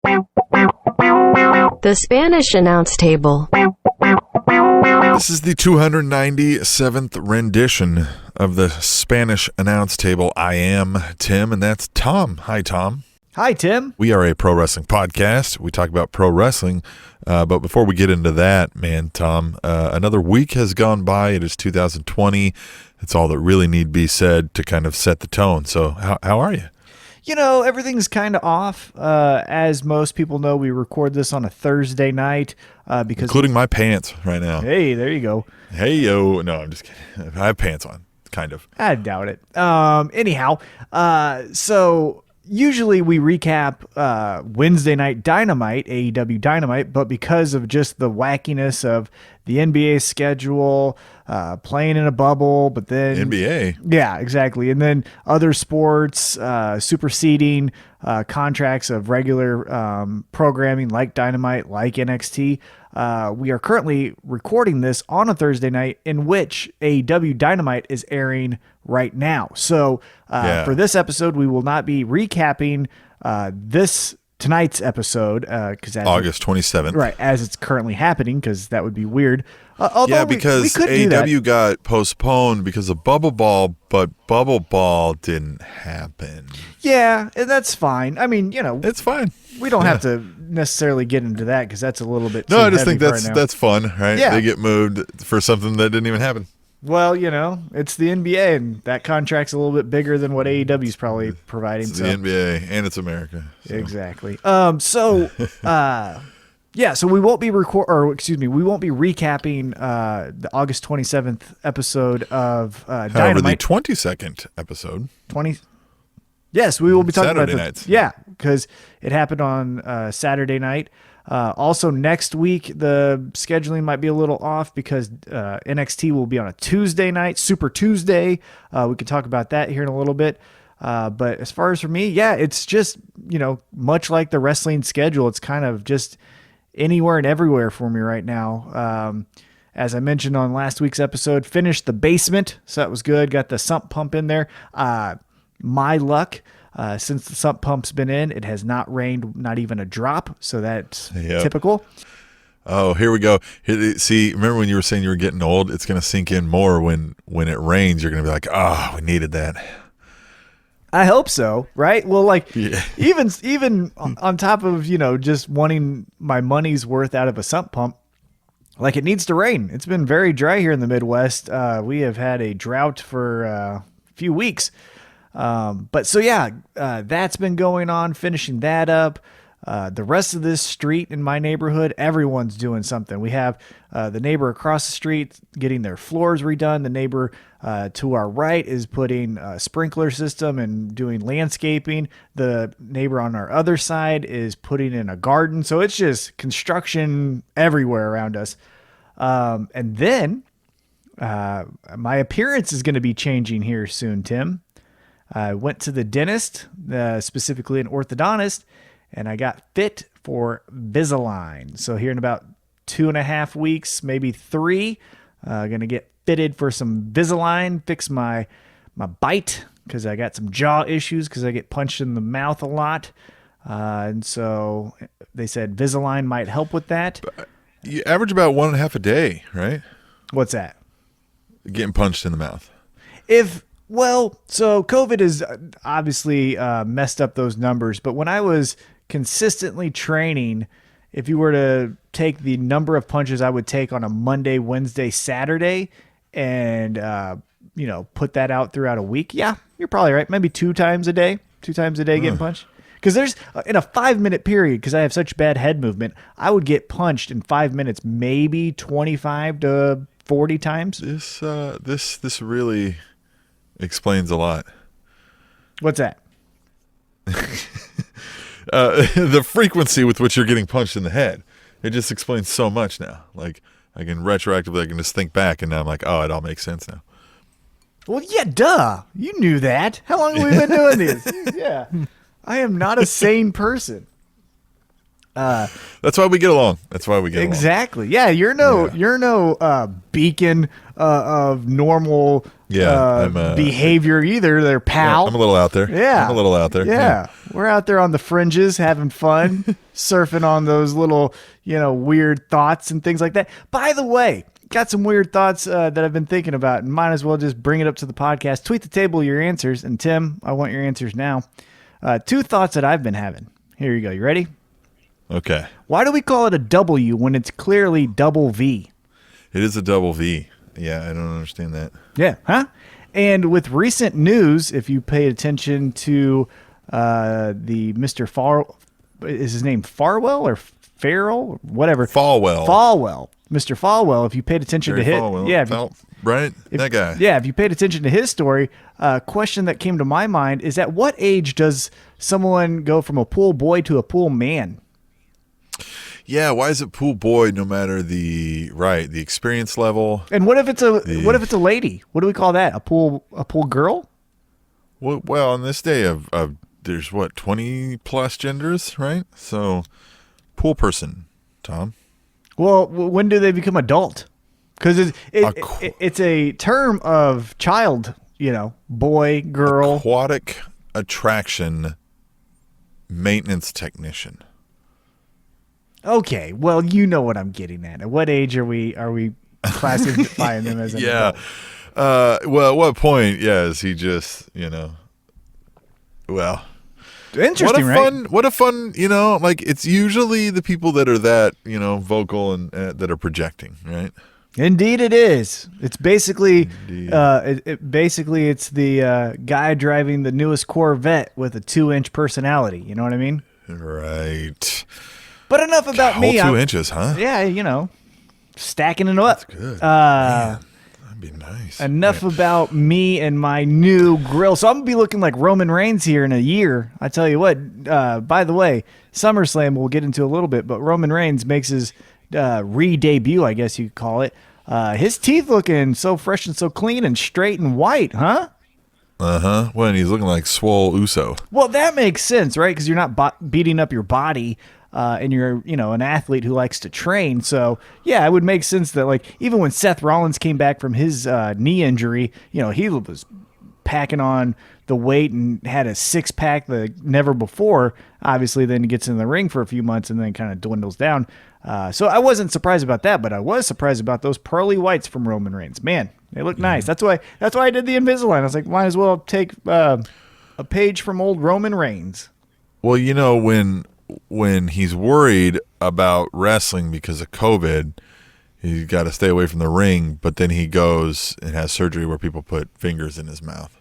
The Spanish announce table. This is the 297th rendition of the Spanish announce table. I am Tim, and that's Tom. Hi, Tom. Hi, Tim. We are a pro wrestling podcast. We talk about pro wrestling. But before we get into that, man, Tom, another week has gone by. It is 2020. It's all that really need be said to kind of set the tone. So how are you? You know, everything's kind of off. As most people know, we record this on a Thursday night. Including my pants right now. Hey, there you go. Hey, yo. No, I'm just kidding. I have pants on, kind of. I doubt it. Anyhow, so usually we recap Wednesday night Dynamite, AEW Dynamite, but because of just the wackiness of the NBA schedule, playing in a bubble, but then NBA. Yeah, exactly. And then other sports superseding contracts of regular programming like Dynamite, like NXT. We are currently recording this on a Thursday night in which AEW Dynamite is airing right now. So for this episode, we will not be recapping tonight's episode because August 27th. Right, as it's currently happening, because that would be weird. Because we could AEW got postponed because of Bubble Ball, but Bubble Ball didn't happen. Yeah, and that's fine. I mean, It's fine. We don't have to necessarily get into that because that's a little bit too No, I just think heavy right that's fun, right? Yeah. They get moved for something that didn't even happen. Well, it's the NBA, and that contract's a little bit bigger than what AEW is probably providing. It's the NBA, and it's America. So. Exactly. So we won't be we won't be recapping the August 27th episode of Dynamite. However, the 22nd episode. Yes, we will be talking Saturday about nights. Yeah, because it happened on Saturday night. Also, next week, the scheduling might be a little off because NXT will be on a Tuesday night, Super Tuesday. We can talk about that here in a little bit. But as far as for me, it's just, much like the wrestling schedule, it's kind of just anywhere and everywhere for me right now. As I mentioned on last week's episode, finished the basement, so that was good. Got the sump pump in there. My luck. Since the sump pump's been in, it has not rained, not even a drop. So that's typical. Oh, here we go. See, remember when you were saying you were getting old? It's going to sink in more when it rains. You're going to be like, we needed that. I hope so, right? Well, even on top of, just wanting my money's worth out of a sump pump, it needs to rain. It's been very dry here in the Midwest. We have had a drought for a few weeks. That's been going on, finishing that up. The rest of this street in my neighborhood, everyone's doing something. We have the neighbor across the street getting their floors redone. The neighbor to our right is putting a sprinkler system and doing landscaping. The neighbor on our other side is putting in a garden. So it's just construction everywhere around us. And then my appearance is going to be changing here soon, Tim. I went to the dentist, specifically an orthodontist, and I got fit for Invisalign. So here in about 2.5 weeks, maybe 3, going to get fitted for some Invisalign, fix my bite because I got some jaw issues because I get punched in the mouth a lot. And so they said Invisalign might help with that. You average about 1.5 a day, right? What's that? Getting punched in the mouth. So COVID has obviously messed up those numbers, but when I was consistently training, if you were to take the number of punches I would take on a Monday, Wednesday, Saturday, and put that out throughout a week, you're probably right. Maybe 2 times a day getting punched. Because there's in a 5-minute period, because I have such bad head movement, I would get punched in 5 minutes, maybe 25 to 40 times. This really explains a lot. What's that? The frequency with which you're getting punched in the head. It just explains so much now. Like, I can just think back, and now I'm like, it all makes sense now. Well, yeah, duh. You knew that. How long have we been doing this? Yeah. I am not a sane person. That's why we get along. Exactly. Yeah, you're no beacon of normal behavior either. They're pal. I'm a little out there. Yeah. I'm a little out there. Yeah. We're out there on the fringes having fun, surfing on those little, weird thoughts and things like that. By the way, got some weird thoughts that I've been thinking about, and might as well just bring it up to the podcast. Tweet the table your answers. And Tim, I want your answers now. 2 thoughts that I've been having. Here you go. You ready? Okay. Why do we call it a W when it's clearly double V? It is a double V. Yeah, I don't understand that. Yeah. Huh? And with recent news, if you pay attention to the Mr. Is his name Farwell or Farrell? Whatever. Falwell. Mr. Falwell, if you paid attention to his... Right? That guy. Yeah, if you paid attention to his story, a question that came to my mind is, at what age does someone go from a pool boy to a pool man? Yeah, why is it pool boy no matter the experience level? And what if it's a lady? What do we call that? A pool girl? Well, in this day of there's 20 plus genders, right? So pool person, Tom. Well, when do they become adult? Because it's a term of child, boy, girl. Aquatic attraction maintenance technician. Okay, well, you know what I'm getting at. At what age are we classifying them as an adult? Well, at what point, is he just, well... Interesting, right? What a fun, it's usually the people that are that, vocal and that are projecting, right? Indeed it is. It's basically it's the guy driving the newest Corvette with a 2-inch personality. You know what I mean? Right. But enough about me. 2 inches, huh? Yeah, stacking it up. That's good. That'd be nice. Enough about me and my new grill. So I'm going to be looking like Roman Reigns here in a year. I tell you what, by the way, SummerSlam we'll get into a little bit, but Roman Reigns makes his re-debut, I guess you could call it. His teeth looking so fresh and so clean and straight and white, huh? Uh-huh. Well, and he's looking like Swole Uso. Well, that makes sense, right? Because you're not beating up your body, and you're, an athlete who likes to train. So, yeah, it would make sense that, like, even when Seth Rollins came back from his knee injury, he was packing on the weight and had a 6-pack like never before. Obviously, then he gets in the ring for a few months and then kind of dwindles down. So I wasn't surprised about that, but I was surprised about those pearly whites from Roman Reigns. Man, they look nice. That's why I did the Invisalign. I was like, might as well take a page from old Roman Reigns. Well, when he's worried about wrestling because of COVID, he's got to stay away from the ring, but then he goes and has surgery where people put fingers in his mouth.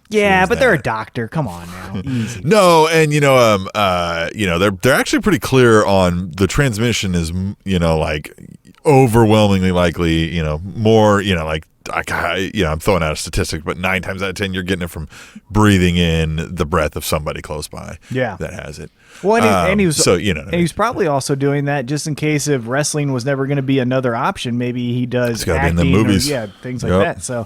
Yeah, but they're a doctor. Come on now. Easy. No, and they're actually pretty clear on the transmission is, like overwhelmingly likely, more, I'm throwing out a statistic, but 9 times out of 10 you're getting it from breathing in the breath of somebody close by. Yeah. That has it. Well, and he was he was probably also doing that just in case if wrestling was never going to be another option, maybe he does acting be in the movies. or things like that. So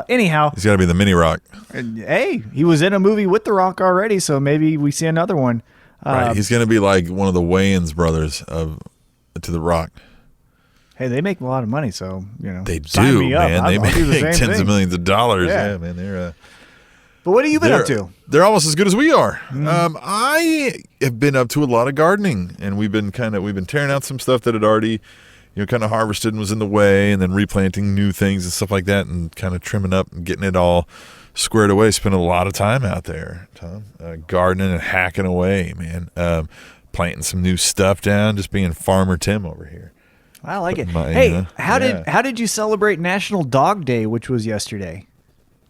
anyhow, he's got to be the Mini Rock. Hey, he was in a movie with The Rock already, so maybe we see another one. Right, he's going to be like one of the Wayans brothers to The Rock. Hey, they make a lot of money, so they do, man. They make tens of millions of dollars. Yeah, man. They're. But what have you been up to? They're almost as good as we are. Mm. I have been up to a lot of gardening, and we've been tearing out some stuff that had already, kind of harvested and was in the way, and then replanting new things and stuff like that, and kind of trimming up and getting it all squared away. Spent a lot of time out there, Tom, gardening and hacking away, man. Planting some new stuff down, just being Farmer Tim over here. I like it. How did you celebrate National Dog Day, which was yesterday?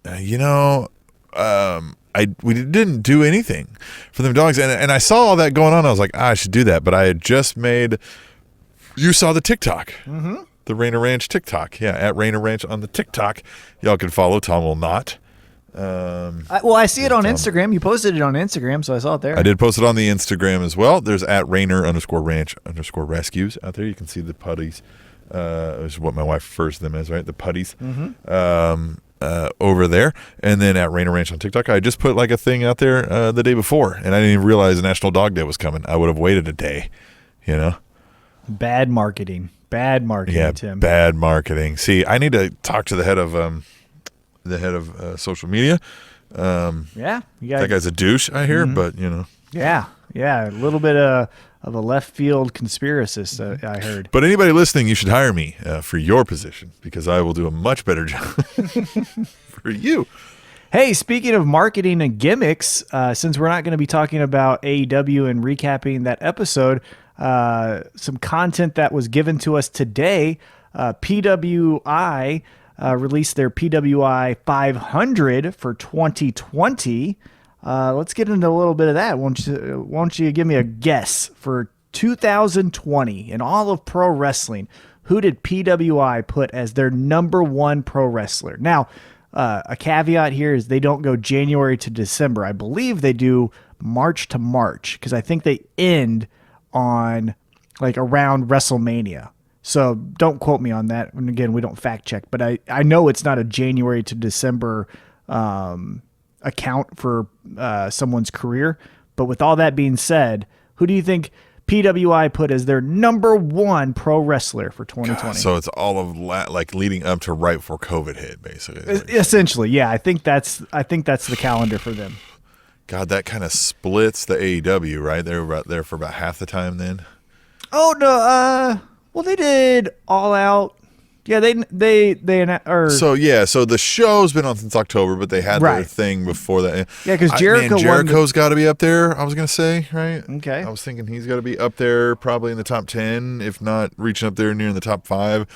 We didn't do anything for them dogs, and I saw all that going on. I was like, I should do that, but I had just made. You saw the TikTok, the Rainer Ranch TikTok, at Rainer Ranch on the TikTok. Y'all can follow. Tom will not. I see it on Instagram. You posted it on Instagram, so I saw it there. I did post it on the Instagram as well. There's at Rainer_Ranch_rescues out there. You can see the putties. Is what my wife refers to them as, right? The putties. over there. And then at Rainer Ranch on TikTok, I just put like a thing out there the day before, and I didn't even realize National Dog Day was coming. I would have waited a day, you know? Bad marketing. Bad marketing, Yeah, Tim. bad marketing. See, I need to talk to the head of social media. Yeah. You got That guy's a douche, I hear, but, you know. Yeah. A little bit of a left field conspiracist, I heard. But anybody listening, you should hire me for your position, because I will do a much better job for you. Hey, speaking of marketing and gimmicks, since we're not going to be talking about AEW and recapping that episode, some content that was given to us today, PWI released their PWI 500 for 2020. Let's get into a little bit of that. Won't you give me a guess for 2020 in all of pro wrestling? Who did PWI put as their number one pro wrestler? Now, a caveat here is they don't go January to December. I believe they do March to March, because I think they end on like around WrestleMania. So don't quote me on that. And again, we don't fact check, but I know it's not a January to December account for someone's career. But with all that being said, who do you think PWI put as their number one pro wrestler for 2020? So it's all of like leading up to right before COVID hit, basically. Essentially, yeah. I think that's the calendar for them. God, that kind of splits the AEW, right? They were there for about half the time then. Oh no, well they did All Out. Yeah, they So the show's been on since October, but they had their thing before that. Yeah, because Jericho's got to be up there. I was gonna say, right? Okay. I was thinking he's got to be up there, probably in the top 10, if not reaching up there near in the top 5.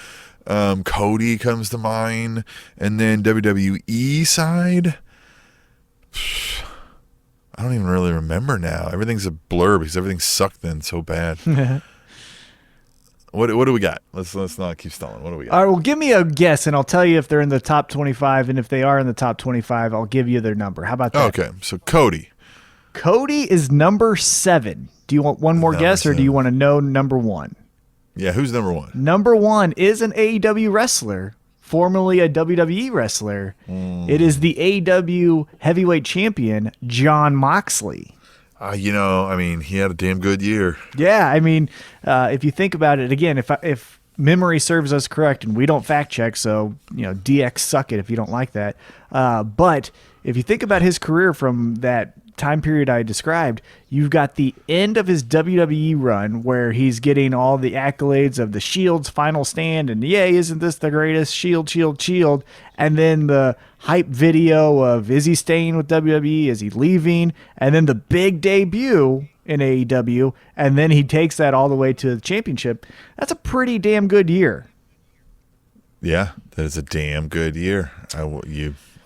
Cody comes to mind, and then WWE side. I don't even really remember now. Everything's a blur because everything sucked then so bad. What do we got? Let's not keep stalling. What do we got? All right, well, give me a guess, and I'll tell you if they're in the top 25, and if they are in the top 25, I'll give you their number. How about that? Okay, so Cody. Cody is number 7. Do you want one more guess, or do you want to know number 1? Yeah, who's number 1? Number 1 is an AEW wrestler, formerly a WWE wrestler. It is the AEW heavyweight champion, Jon Moxley. He had a damn good year. Yeah, if you think about it, again, if memory serves us correct, and we don't fact check, so DX suck it if you don't like that. But if you think about his career from that time period I described, you've got the end of his WWE run where he's getting all the accolades of the Shield's final stand, and yay, isn't this the greatest? Shield, and then the hype video of is he staying with WWE, is he leaving, and then the big debut in AEW, and then he takes that all the way to the championship. That's a pretty damn good year. Yeah, that is a damn good year.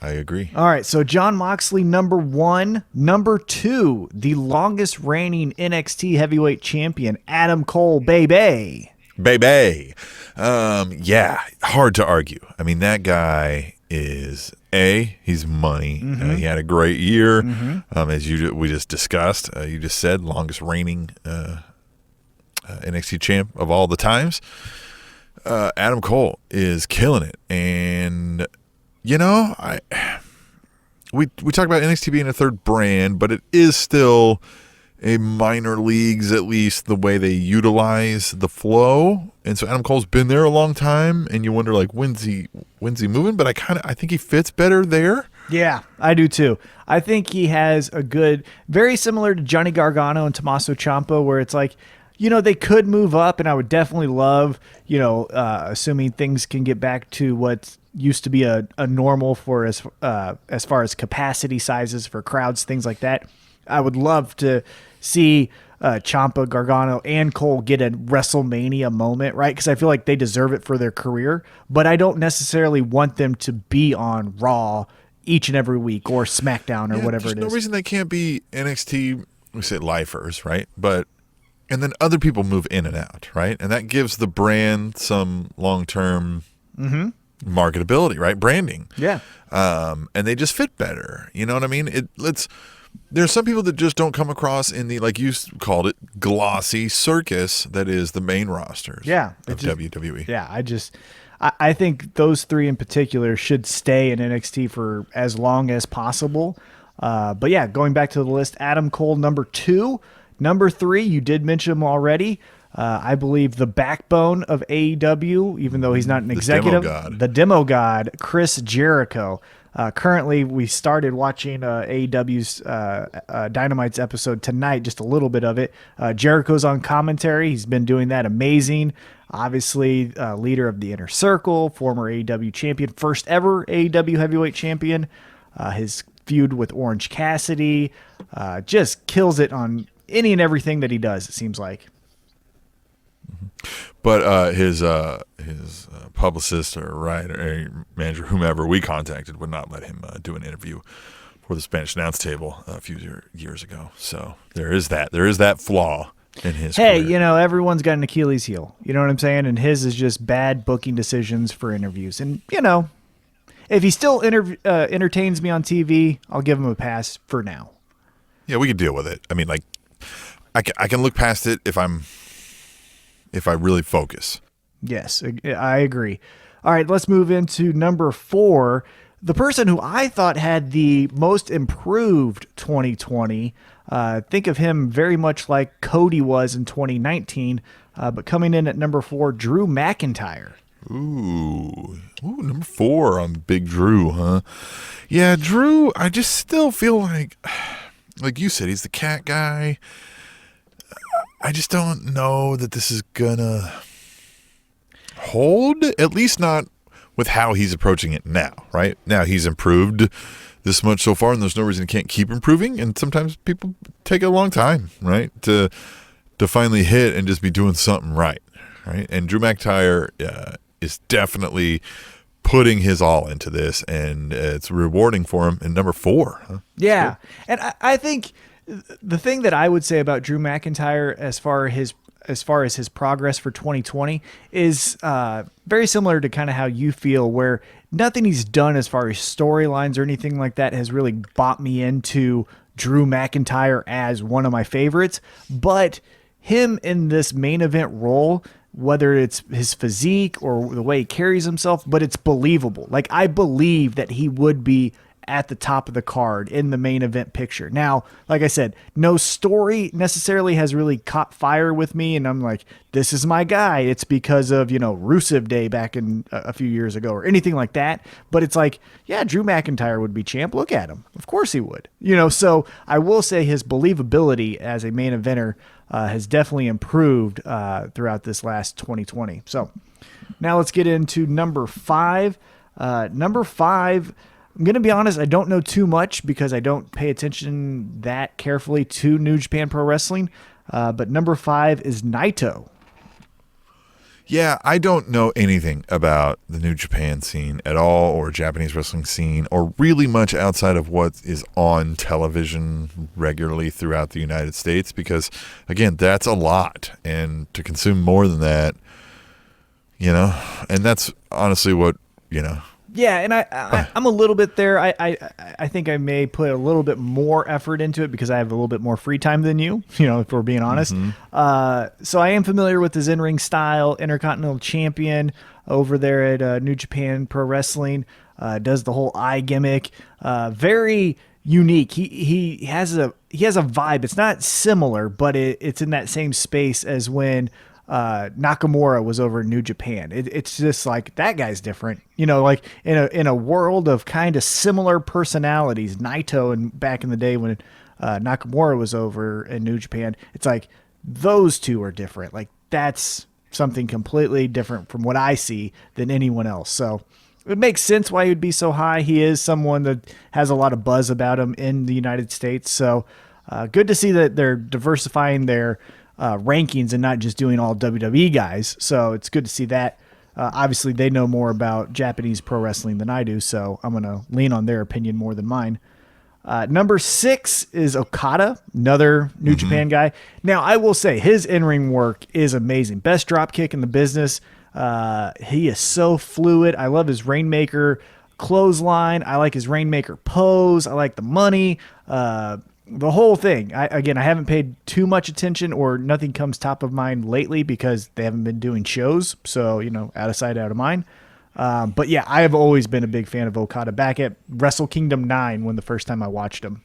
I agree. All right, so Jon Moxley, number 1. Number 2, the longest reigning NXT heavyweight champion, Adam Cole, baby. Yeah, hard to argue. That guy is he's money. He had a great year. As we just discussed. You just said longest reigning NXT champ of all the times. Adam Cole is killing it, and we talk about NXT being a third brand, but it is still a minor leagues, at least the way they utilize the flow. And so Adam Cole's been there a long time, and you wonder like when's he moving? But I think he fits better there. Yeah, I do too. I think he has a good, very similar to Johnny Gargano and Tommaso Ciampa, where it's like, they could move up, and I would definitely love, assuming things can get back to what used to be a normal for as far as capacity sizes for crowds, things like that. I would love to see Ciampa, Gargano, and Cole get a WrestleMania moment, right? Because I feel like they deserve it for their career, but I don't necessarily want them to be on Raw each and every week or SmackDown or whatever it is. There's no reason they can't be NXT, we say lifers, right? And then other people move in and out, right? And that gives the brand some long-term marketability, right? Branding. Yeah. And they just fit better. You know what I mean? There's some people that just don't come across in the, like you called it, glossy circus that is the main rosters of WWE. Yeah, I think those three in particular should stay in NXT for as long as possible. But yeah, going back to the list, Adam Cole, number 2. Number 3, you did mention him already. I believe the backbone of AEW, even though he's not an executive, the demo god, Chris Jericho. Currently, we started watching AEW's Dynamite's episode tonight, just a little bit of it. Jericho's on commentary. He's been doing that amazing. Obviously, leader of the Inner Circle, former AEW champion, first ever AEW heavyweight champion. His feud with Orange Cassidy just kills it on any and everything that he does, it seems like. But his publicist or writer, or manager, whomever we contacted, would not let him do an interview for the Spanish announce table a few years ago. So there is that flaw in his career. Everyone's got an Achilles heel. You know what I'm saying? And his is just bad booking decisions for interviews. And, if he still entertains me on TV, I'll give him a pass for now. Yeah, we could deal with it. I mean, I can look past it if I really focus. Yes, I agree. All right, let's move into number 4. The person who I thought had the most improved 2020. Think of him very much like Cody was in 2019, but coming in at number 4, Drew McIntyre. Ooh, number 4 on Big Drew, huh? Yeah, Drew, I just still feel like you said, he's the cat guy. I just don't know that this is gonna hold, at least not with how he's approaching it now, right? Now he's improved this much so far, and there's no reason he can't keep improving, and sometimes people take a long time, right, to finally hit and just be doing something right? And Drew McIntyre is definitely putting his all into this, and it's rewarding for him in number 4. Huh? Yeah, and I think the thing that I would say about Drew McIntyre as far as his progress for 2020 is very similar to kind of how you feel, where nothing he's done as far as storylines or anything like that has really bought me into Drew McIntyre as one of my favorites, but him in this main event role, whether it's his physique or the way he carries himself, but it's believable. Like, I believe that he would be at the top of the card in the main event picture. Now, like I said, no story necessarily has really caught fire with me, and I'm like, this is my guy. It's because of, Rusev Day back in a few years ago or anything like that. But it's like, yeah, Drew McIntyre would be champ. Look at him. Of course he would. So I will say his believability as a main eventer has definitely improved throughout this last 2020. So now let's get into number 5. Number 5, I'm going to be honest, I don't know too much because I don't pay attention that carefully to New Japan Pro Wrestling. But number 5 is Naito. Yeah, I don't know anything about the New Japan scene at all, or Japanese wrestling scene, or really much outside of what is on television regularly throughout the United States, because, again, that's a lot. And to consume more than that, and that's honestly what, Yeah, and I'm a little bit there. I think I may put a little bit more effort into it because I have a little bit more free time than you, if we're being honest. Mm-hmm. So I am familiar with his in-ring style, Intercontinental Champion over there at New Japan Pro Wrestling. Does the whole eye gimmick. Very unique. He has a vibe. It's not similar, but it's in that same space as when Nakamura was over in New Japan. It's just like, that guy's different, like in a world of kind of similar personalities. Naito, and back in the day when Nakamura was over in New Japan, it's like those two are different. Like, that's something completely different from what I see than anyone else. So it makes sense why he would be so high. He is someone that has a lot of buzz about him in the United States. So good to see that they're diversifying their rankings and not just doing all WWE guys. So it's good to see that. Obviously, they know more about Japanese pro wrestling than I do, so I'm going to lean on their opinion more than mine. Number 6 is Okada, another New Japan guy. Now, I will say his in-ring work is amazing. Best drop kick in the business. He is so fluid. I love his Rainmaker clothesline. I like his Rainmaker pose. I like the money. The whole thing. I haven't paid too much attention, or nothing comes top of mind lately because they haven't been doing shows. So, out of sight, out of mind. But yeah, I have always been a big fan of Okada. Back at Wrestle Kingdom 9 when the first time I watched him.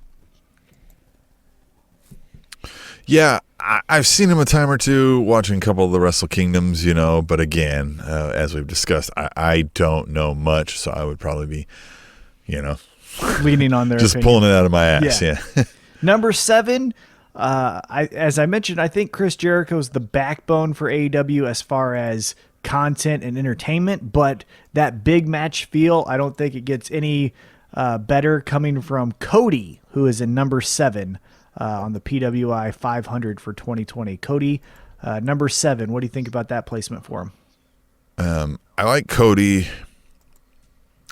Yeah, I've seen him a time or two, watching a couple of the Wrestle Kingdoms, but again, as we've discussed, I don't know much, so I would probably be, leaning on their just opinion. pulling it out of my ass. Yeah. Number 7, as I mentioned, I think Chris Jericho is the backbone for AEW as far as content and entertainment, but that big match feel, I don't think it gets any better coming from Cody, who is in number 7 on the PWI 500 for 2020. Cody, number 7. What do you think about that placement for him? I like Cody,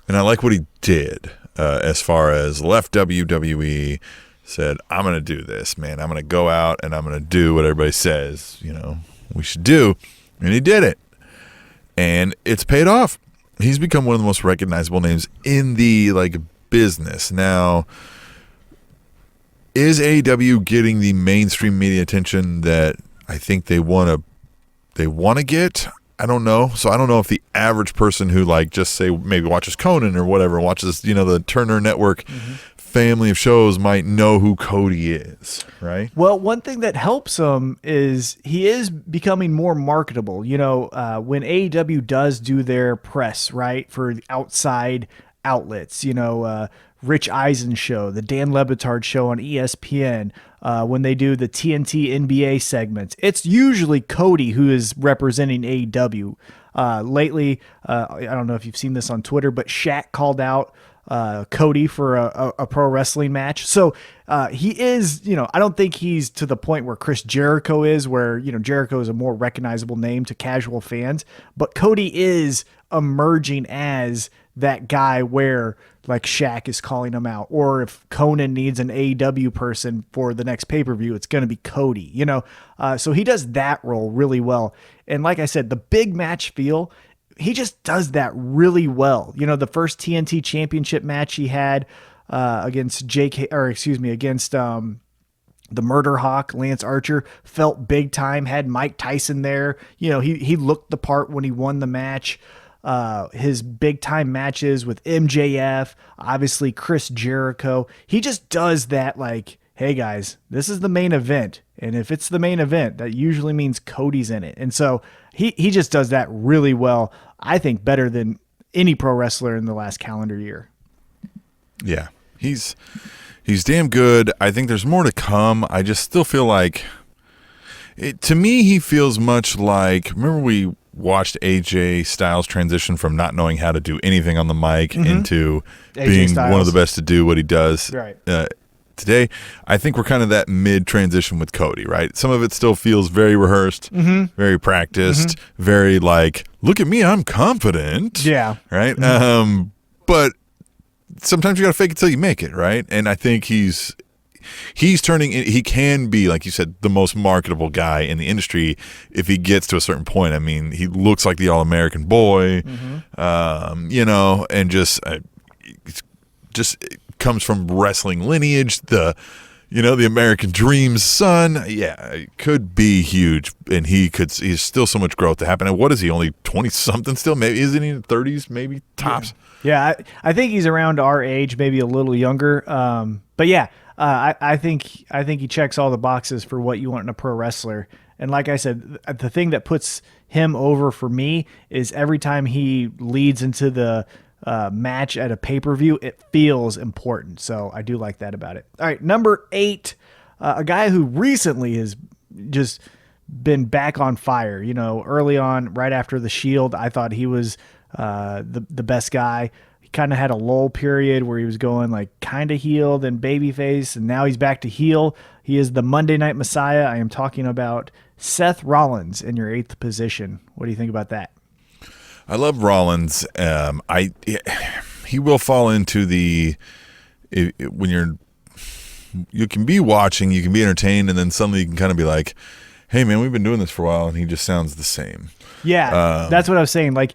and I like what he did as far as left WWE, said, I'm going to do this, man. I'm going to go out and I'm going to do what everybody says, we should do. And he did it. And it's paid off. He's become one of the most recognizable names in the business. Now, is AEW getting the mainstream media attention that I think they want to get? I don't know. So I don't know if the average person who just say maybe watches Conan or whatever, watches the Turner Network family of shows might know who Cody is, right? Well, one thing that helps him is he is becoming more marketable. When AEW does do their press, right, for the outside outlets, Rich Eisen show, the Dan Le Batard show on ESPN, when they do the TNT NBA segments, it's usually Cody who is representing AEW. Lately, I don't know if you've seen this on Twitter, but Shaq called out Cody for a pro wrestling match. So he is, I don't think he's to the point where Chris Jericho is, where, Jericho is a more recognizable name to casual fans, but Cody is emerging as that guy where Shaq is calling him out, or if Conan needs an AEW person for the next pay-per-view, it's going to be Cody, so he does that role really well. And like I said, the big match feel, he just does that really well. The first TNT championship match he had against the Murder Hawk, Lance Archer, felt big time, had Mike Tyson there. He looked the part when he won the match. His big time matches with MJF, obviously Chris Jericho. He just does that hey guys, this is the main event. And if it's the main event, that usually means Cody's in it. And so he just does that really well. I think better than any pro wrestler in the last calendar year. Yeah, he's damn good. I think there's more to come. I just still feel to me, he feels much like, remember we watched AJ Styles transition from not knowing how to do anything on the mic into being one of the best to do what he does today. I think we're kind of that mid transition with Cody, right? Some of it still feels very rehearsed, very practiced, very look at me, I'm confident. Yeah. Right? But sometimes you got to fake it till you make it, right? And I think he's turning, he can be, like you said, the most marketable guy in the industry if he gets to a certain point. I mean, he looks like the all-American boy, and just comes from wrestling lineage, the American Dream's son. Yeah, it could be huge, and he's still so much growth to happen. And what is he, only 20-something still? Maybe, isn't he in the 30s, maybe, tops? Yeah, I think he's around our age, maybe a little younger. But yeah, I think he checks all the boxes for what you want in a pro wrestler. And like I said, the thing that puts him over for me is every time he leads into the match at a pay-per-view, it feels important. So I do like that about it. All right, number 8, a guy who recently has just been back on fire. Early on, right after the Shield, I thought he was the best guy. He kind of had a lull period where he was going kind of heel, then babyface, and now he's back to heel. He is the Monday Night Messiah. I am talking about Seth Rollins in your 8th position. What do you think about that? I love Rollins. He will fall into when you can be watching, you can be entertained, and then suddenly you can kind of be like, hey man, we've been doing this for a while, and he just sounds the same. Yeah, that's what I was saying. Like,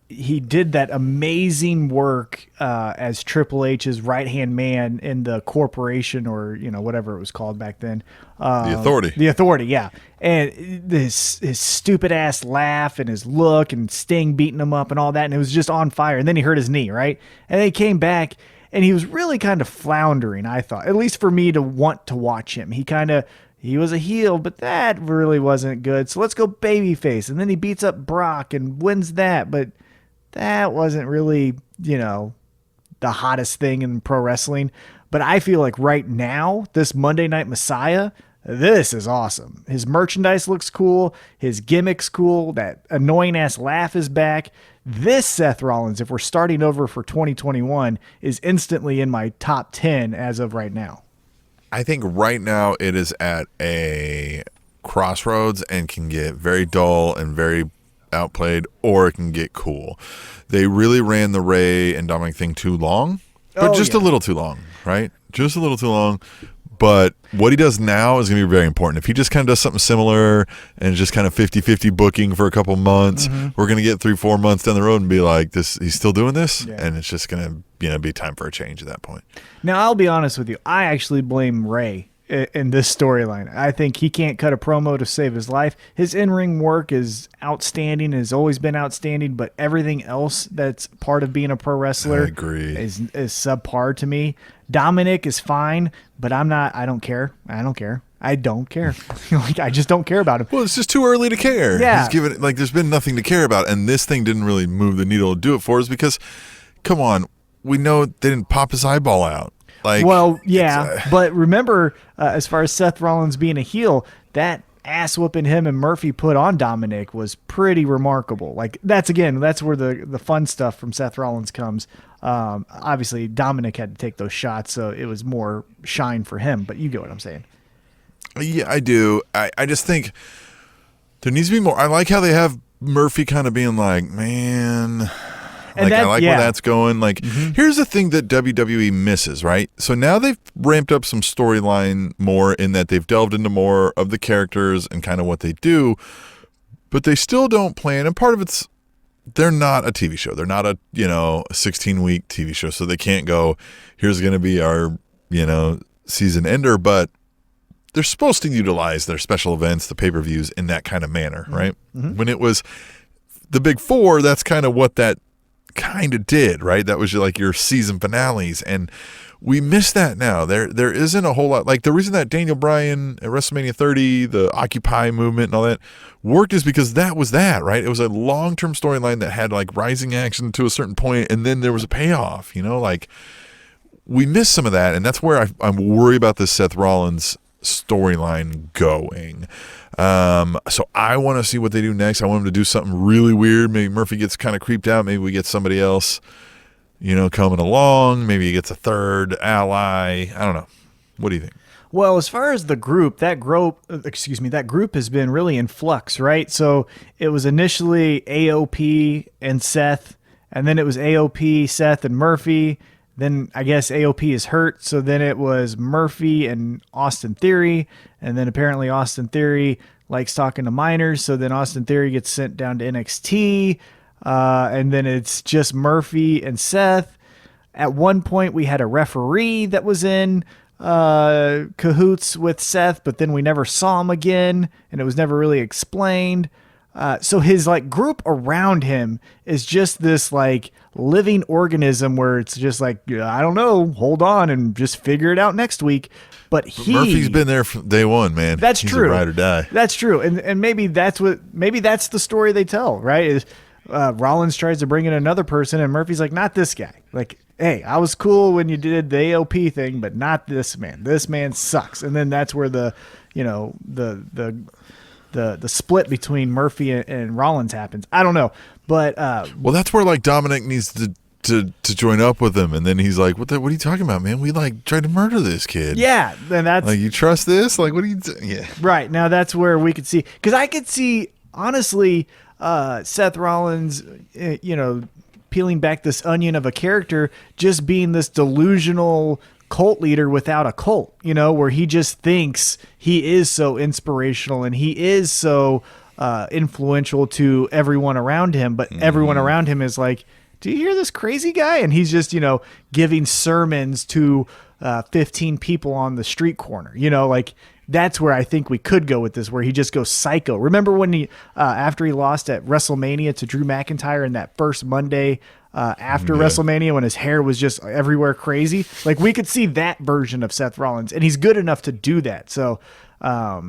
he did that amazing work as Triple H's right-hand man in the corporation, or whatever it was called back then. The Authority. The Authority, yeah. And his stupid ass laugh and his look and Sting beating him up and all that, and it was just on fire. And then he hurt his knee, right? And then he came back, and he was really kind of floundering, I thought, at least for me to want to watch him. He was a heel, but that really wasn't good. So let's go babyface. And then he beats up Brock and wins that, but that wasn't really, the hottest thing in pro wrestling. But I feel like right now, this Monday Night Messiah, this is awesome. His merchandise looks cool. His gimmick's cool. That annoying ass laugh is back. This Seth Rollins, if we're starting over for 2021, is instantly in my top 10 as of right now. I think right now it is at a crossroads and can get very dull and very outplayed, or it can get cool. They really ran the Ray and Dominic thing too long, but a little too long, right? Just a little too long. But what he does now is going to be very important. If he just kind of does something similar and just kind of 50-50 booking for a couple months, we're going to get 3-4 months down the road and be like, "This, he's still doing this?" Yeah. And it's just going to be time for a change at that point. Now, I'll be honest with you. I actually blame Ray in this storyline. I think he can't cut a promo to save his life. His in-ring work is outstanding, has always been outstanding, but everything else that's part of being a pro wrestler is subpar to me. Dominic is fine, but I don't care. I don't care. Like, I just don't care about him. Well, it's just too early to care. Yeah. There's been nothing to care about, and this thing didn't really move the needle to do it for us because, come on, we know they didn't pop his eyeball out. Well, yeah, but remember, as far as Seth Rollins being a heel, that ass whooping him and Murphy put on Dominic was pretty remarkable. Like, that's where the fun stuff from Seth Rollins comes. Obviously, Dominic had to take those shots, so it was more shine for him, but you get what I'm saying. Yeah, I do. I just think there needs to be more. I like how they have Murphy kind of being like, man... I like where that's going. Like, here's the thing that WWE misses, right? So now they've ramped up some storyline more in that they've delved into more of the characters and kind of what they do, but they still don't plan. And part of it's they're not a TV show. They're not a 16-week TV show, so they can't go, here's going to be our season ender. But they're supposed to utilize their special events, the pay-per-views, in that kind of manner, right? When it was the Big Four, that's kind of what that kind of did, right? That was like your season finales, and we miss that now. There isn't a whole lot. Like, the reason that Daniel Bryan at WrestleMania 30, the Occupy movement and all that worked is because that was that, right? It was a long-term storyline that had like rising action to a certain point, and then there was a payoff, like we miss some of that, and that's where I'm worried about this Seth Rollins storyline going. So I want to see what they do next. I want them to do something really weird. Maybe Murphy gets kind of creeped out. Maybe we get somebody else, coming along. Maybe he gets a third ally. I don't know. What do you think? Well, as far as the group, that group has been really in flux, right? So it was initially AOP and Seth, and then it was AOP, Seth, and Murphy. Then I guess AOP is hurt, so then it was Murphy and Austin Theory, and then apparently Austin Theory likes talking to minors, so then Austin Theory gets sent down to NXT, and then it's just Murphy and Seth. At one point, we had a referee that was in cahoots with Seth, but then we never saw him again, and it was never really explained. So his group around him is just this living organism where it's just I don't know, hold on and just figure it out next week. But Murphy's been there from day one, man. That's He's true. A ride or die. That's true. And maybe that's the story they tell, right? Is Rollins tries to bring in another person and Murphy's like, not this guy. Hey, I was cool when you did the AOP thing, but not this man. This man sucks. And then that's where the split between Murphy and Rollins happens. I don't know, but well, that's where Dominic needs to join up with him, and then he's like, "What are you talking about, man? We tried to murder this kid." Yeah, then that's you trust this? What are you? Yeah, right now that's where we could see, because I could see honestly Seth Rollins, peeling back this onion of a character, just being this delusional cult leader without a cult, where he just thinks he is so inspirational and he is so influential to everyone around him, but everyone around him is like, do you hear this crazy guy? And he's just, giving sermons to 15 people on the street corner, like that's where I think we could go with this, where he just goes psycho. Remember when he, after he lost at WrestleMania to Drew McIntyre in that first Monday after WrestleMania, when his hair was just everywhere crazy, like we could see that version of Seth Rollins, and he's good enough to do that. So, I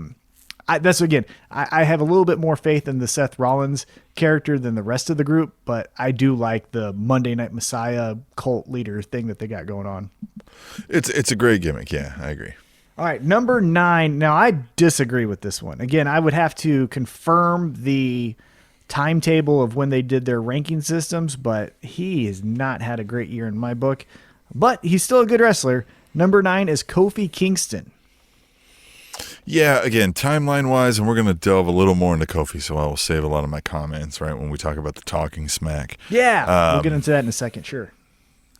have a little bit more faith in the Seth Rollins character than the rest of the group, but I do like the Monday Night Messiah cult leader thing that they got going on. It's a great gimmick. Yeah, I agree. All right, number 9. Now, I disagree with this one. Again, I would have to confirm the timetable of when they did their ranking systems, but he has not had a great year in my book. But he's still a good wrestler. Number 9 is Kofi Kingston. Yeah, again, timeline-wise, and we're going to delve a little more into Kofi, so I will save a lot of my comments, right, when we talk about the Talking Smack. Yeah, we'll get into that in a second, sure.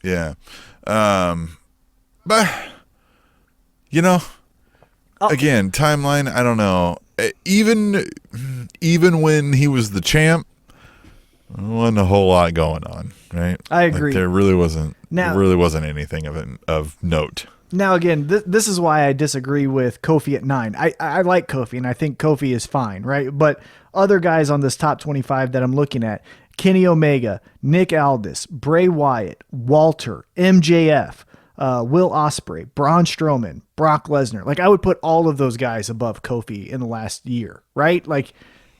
Yeah. But, again, timeline, I don't know. Even when he was the champ, there wasn't a whole lot going on, right? I agree. Like, there really wasn't anything of note. Now, again, this is why I disagree with Kofi at 9. I like Kofi, and I think Kofi is fine, right? But other guys on this top 25 that I'm looking at, Kenny Omega, Nick Aldis, Bray Wyatt, Walter, MJF, Will Ospreay, Braun Strowman, Brock Lesnar. Like, I would put all of those guys above Kofi in the last year, right? Like,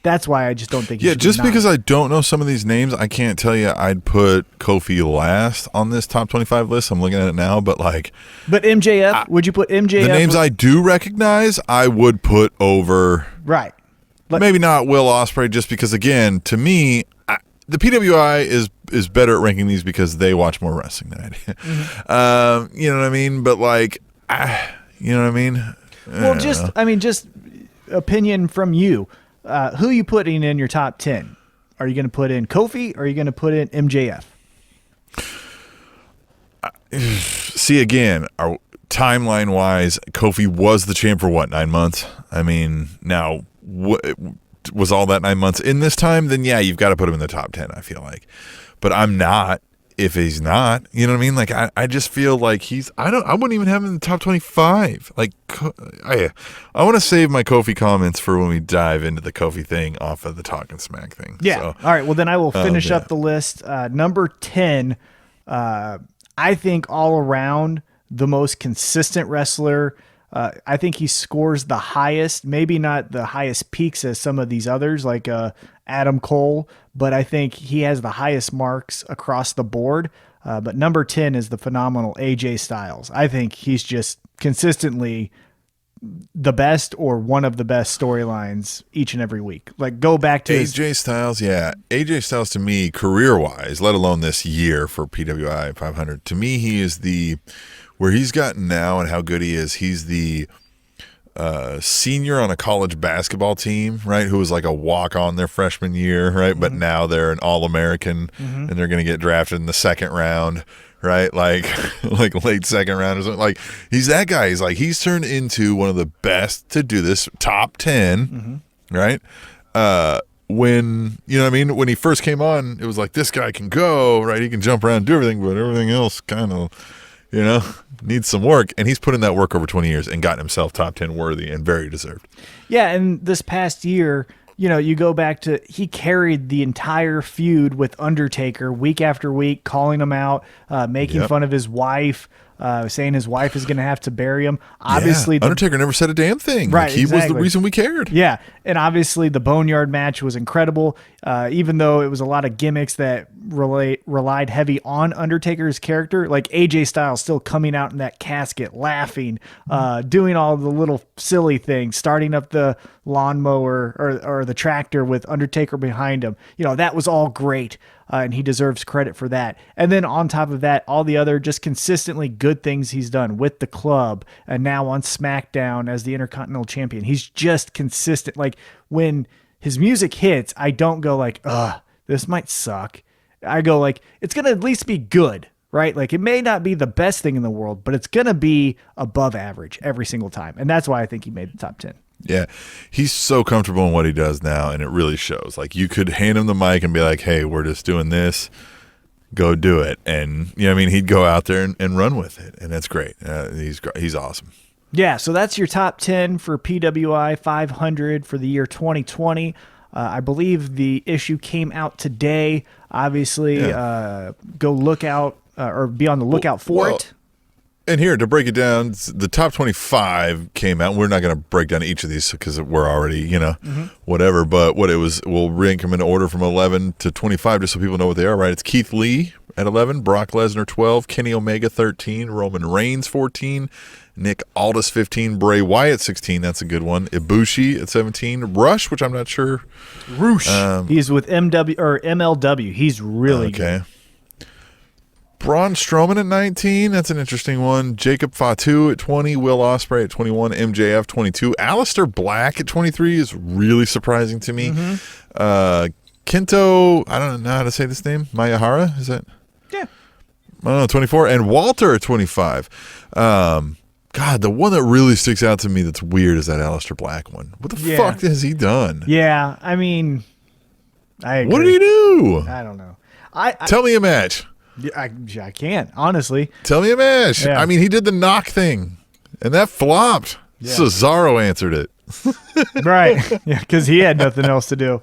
that's why I just don't think he should just be 9. Because I don't know some of these names, I can't tell you I'd put Kofi last on this top 25 list. I'm looking at it now, but But MJF, would you put MJF? The names I do recognize, I would put over. Right. Maybe not Will Ospreay, just because, again, to me, the PWI is better at ranking these because they watch more wrestling than I do. Mm-hmm. You know what I mean? But you know what I mean? Well, just opinion from you. Who are you putting in your top 10? Are you going to put in Kofi or are you going to put in MJF? See, again, timeline-wise, Kofi was the champ for 9 months? I mean, now, was all that 9 months in this time? Then, yeah, you've got to put him in the top 10, I feel like. But I'm not. If he's not, you know what I mean? Like, I just feel like I wouldn't even have him in the top 25. Like, I want to save my Kofi comments for when we dive into the Kofi thing off of the Talking Smack thing. Yeah. So, all right. Well, then I will finish up the list. Number 10, I think all around the most consistent wrestler. I think he scores the highest, maybe not the highest peaks as some of these others, like Adam Cole, but I think he has the highest marks across the board. But number 10 is the phenomenal AJ Styles. I think he's just consistently the best or one of the best storylines each and every week. Like, go back to AJ Styles. Yeah. AJ Styles, to me, career-wise, let alone this year for PWI 500, to me, he is where he's gotten now and how good he is, he's the senior on a college basketball team, right, who was like a walk-on their freshman year, right, mm-hmm. but now they're an All-American, mm-hmm. and they're going to get drafted in the second round, right, like late second round or something. Like, he's that guy. He's turned into one of the best to do this, top 10, mm-hmm. right? When, you know what I mean, when he first came on, it was like, this guy can go, right, he can jump around and do everything, but everything else kind of, needs some work, and he's put in that work over 20 years and gotten himself top 10 worthy and very deserved. Yeah, and this past year, you go back to, he carried the entire feud with Undertaker week after week, calling him out, making fun of his wife, saying his wife is going to have to bury him. Obviously, Undertaker never said a damn thing. Right, he was the reason we cared. Yeah, and obviously the Boneyard match was incredible, even though it was a lot of gimmicks that relied heavy on Undertaker's character. Like, AJ Styles still coming out in that casket, laughing, doing all the little silly things, starting up the lawnmower or the tractor with Undertaker behind him. That was all great. And he deserves credit for that. And then on top of that, all the other just consistently good things he's done with the club and now on SmackDown as the Intercontinental Champion. He's just consistent. Like, when his music hits, I don't go like, this might suck. I go like, it's going to at least be good, right? Like, it may not be the best thing in the world, but it's going to be above average every single time. And that's why I think he made the top 10. Yeah, he's so comfortable in what he does now, and it really shows. Like, you could hand him the mic and be like, hey, we're just doing this. Go do it. And, you know what I mean? He'd go out there and run with it, and that's great. He's awesome. Yeah, so that's your top 10 for PWI 500 for the year 2020. I believe the issue came out today. Obviously, go look out or be on the lookout for it. And here, to break it down, the top 25 came out. We're not going to break down each of these because we're already, whatever. But what it was, we'll rank them in order from 11 to 25 just so people know what they are, right? It's Keith Lee at 11, Brock Lesnar 12, Kenny Omega 13, Roman Reigns 14, Nick Aldis 15, Bray Wyatt 16. That's a good one. Ibushi at 17, Rush, which I'm not sure. Rush. He's with MLW. He's really good. Braun Strowman at 19. That's an interesting one. Jacob Fatu at 20. Will Ospreay at 21. MJF 22. Aleister Black at 23 is really surprising to me. Kento, I don't know how to say this name. Mayahara, is that? Yeah. I don't know, 24. And Walter at 25. God, the one that really sticks out to me that's weird is that Aleister Black one. What the fuck has he done? Yeah, I mean, I agree. What did he do? I don't know. Tell me a match. I can't, honestly. Tell me a match. Yeah. I mean, he did the knock thing, and that flopped. Yeah. Cesaro answered it. Right. Yeah, because he had nothing else to do.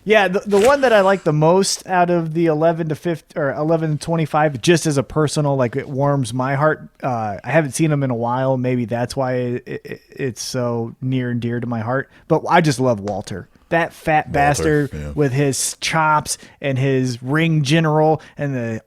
Yeah, the one that I like the most out of the 11 to 50 or 11 to 25, just as a personal, like, it warms my heart. I haven't seen him in a while. Maybe that's why it's so near and dear to my heart. But I just love Walter. That fat bastard with his chops and his ring general and the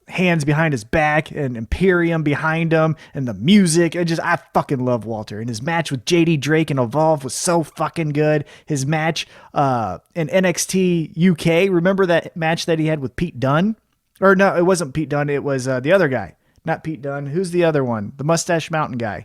hands behind his back and Imperium behind him and the music. I fucking love Walter. And his match with JD Drake and Evolve was so fucking good. His match in NXT UK, remember that match that he had with Pete Dunne? Or no, it wasn't Pete Dunne. It was the other guy. Not Pete Dunne. Who's the other one? The Mustache Mountain guy.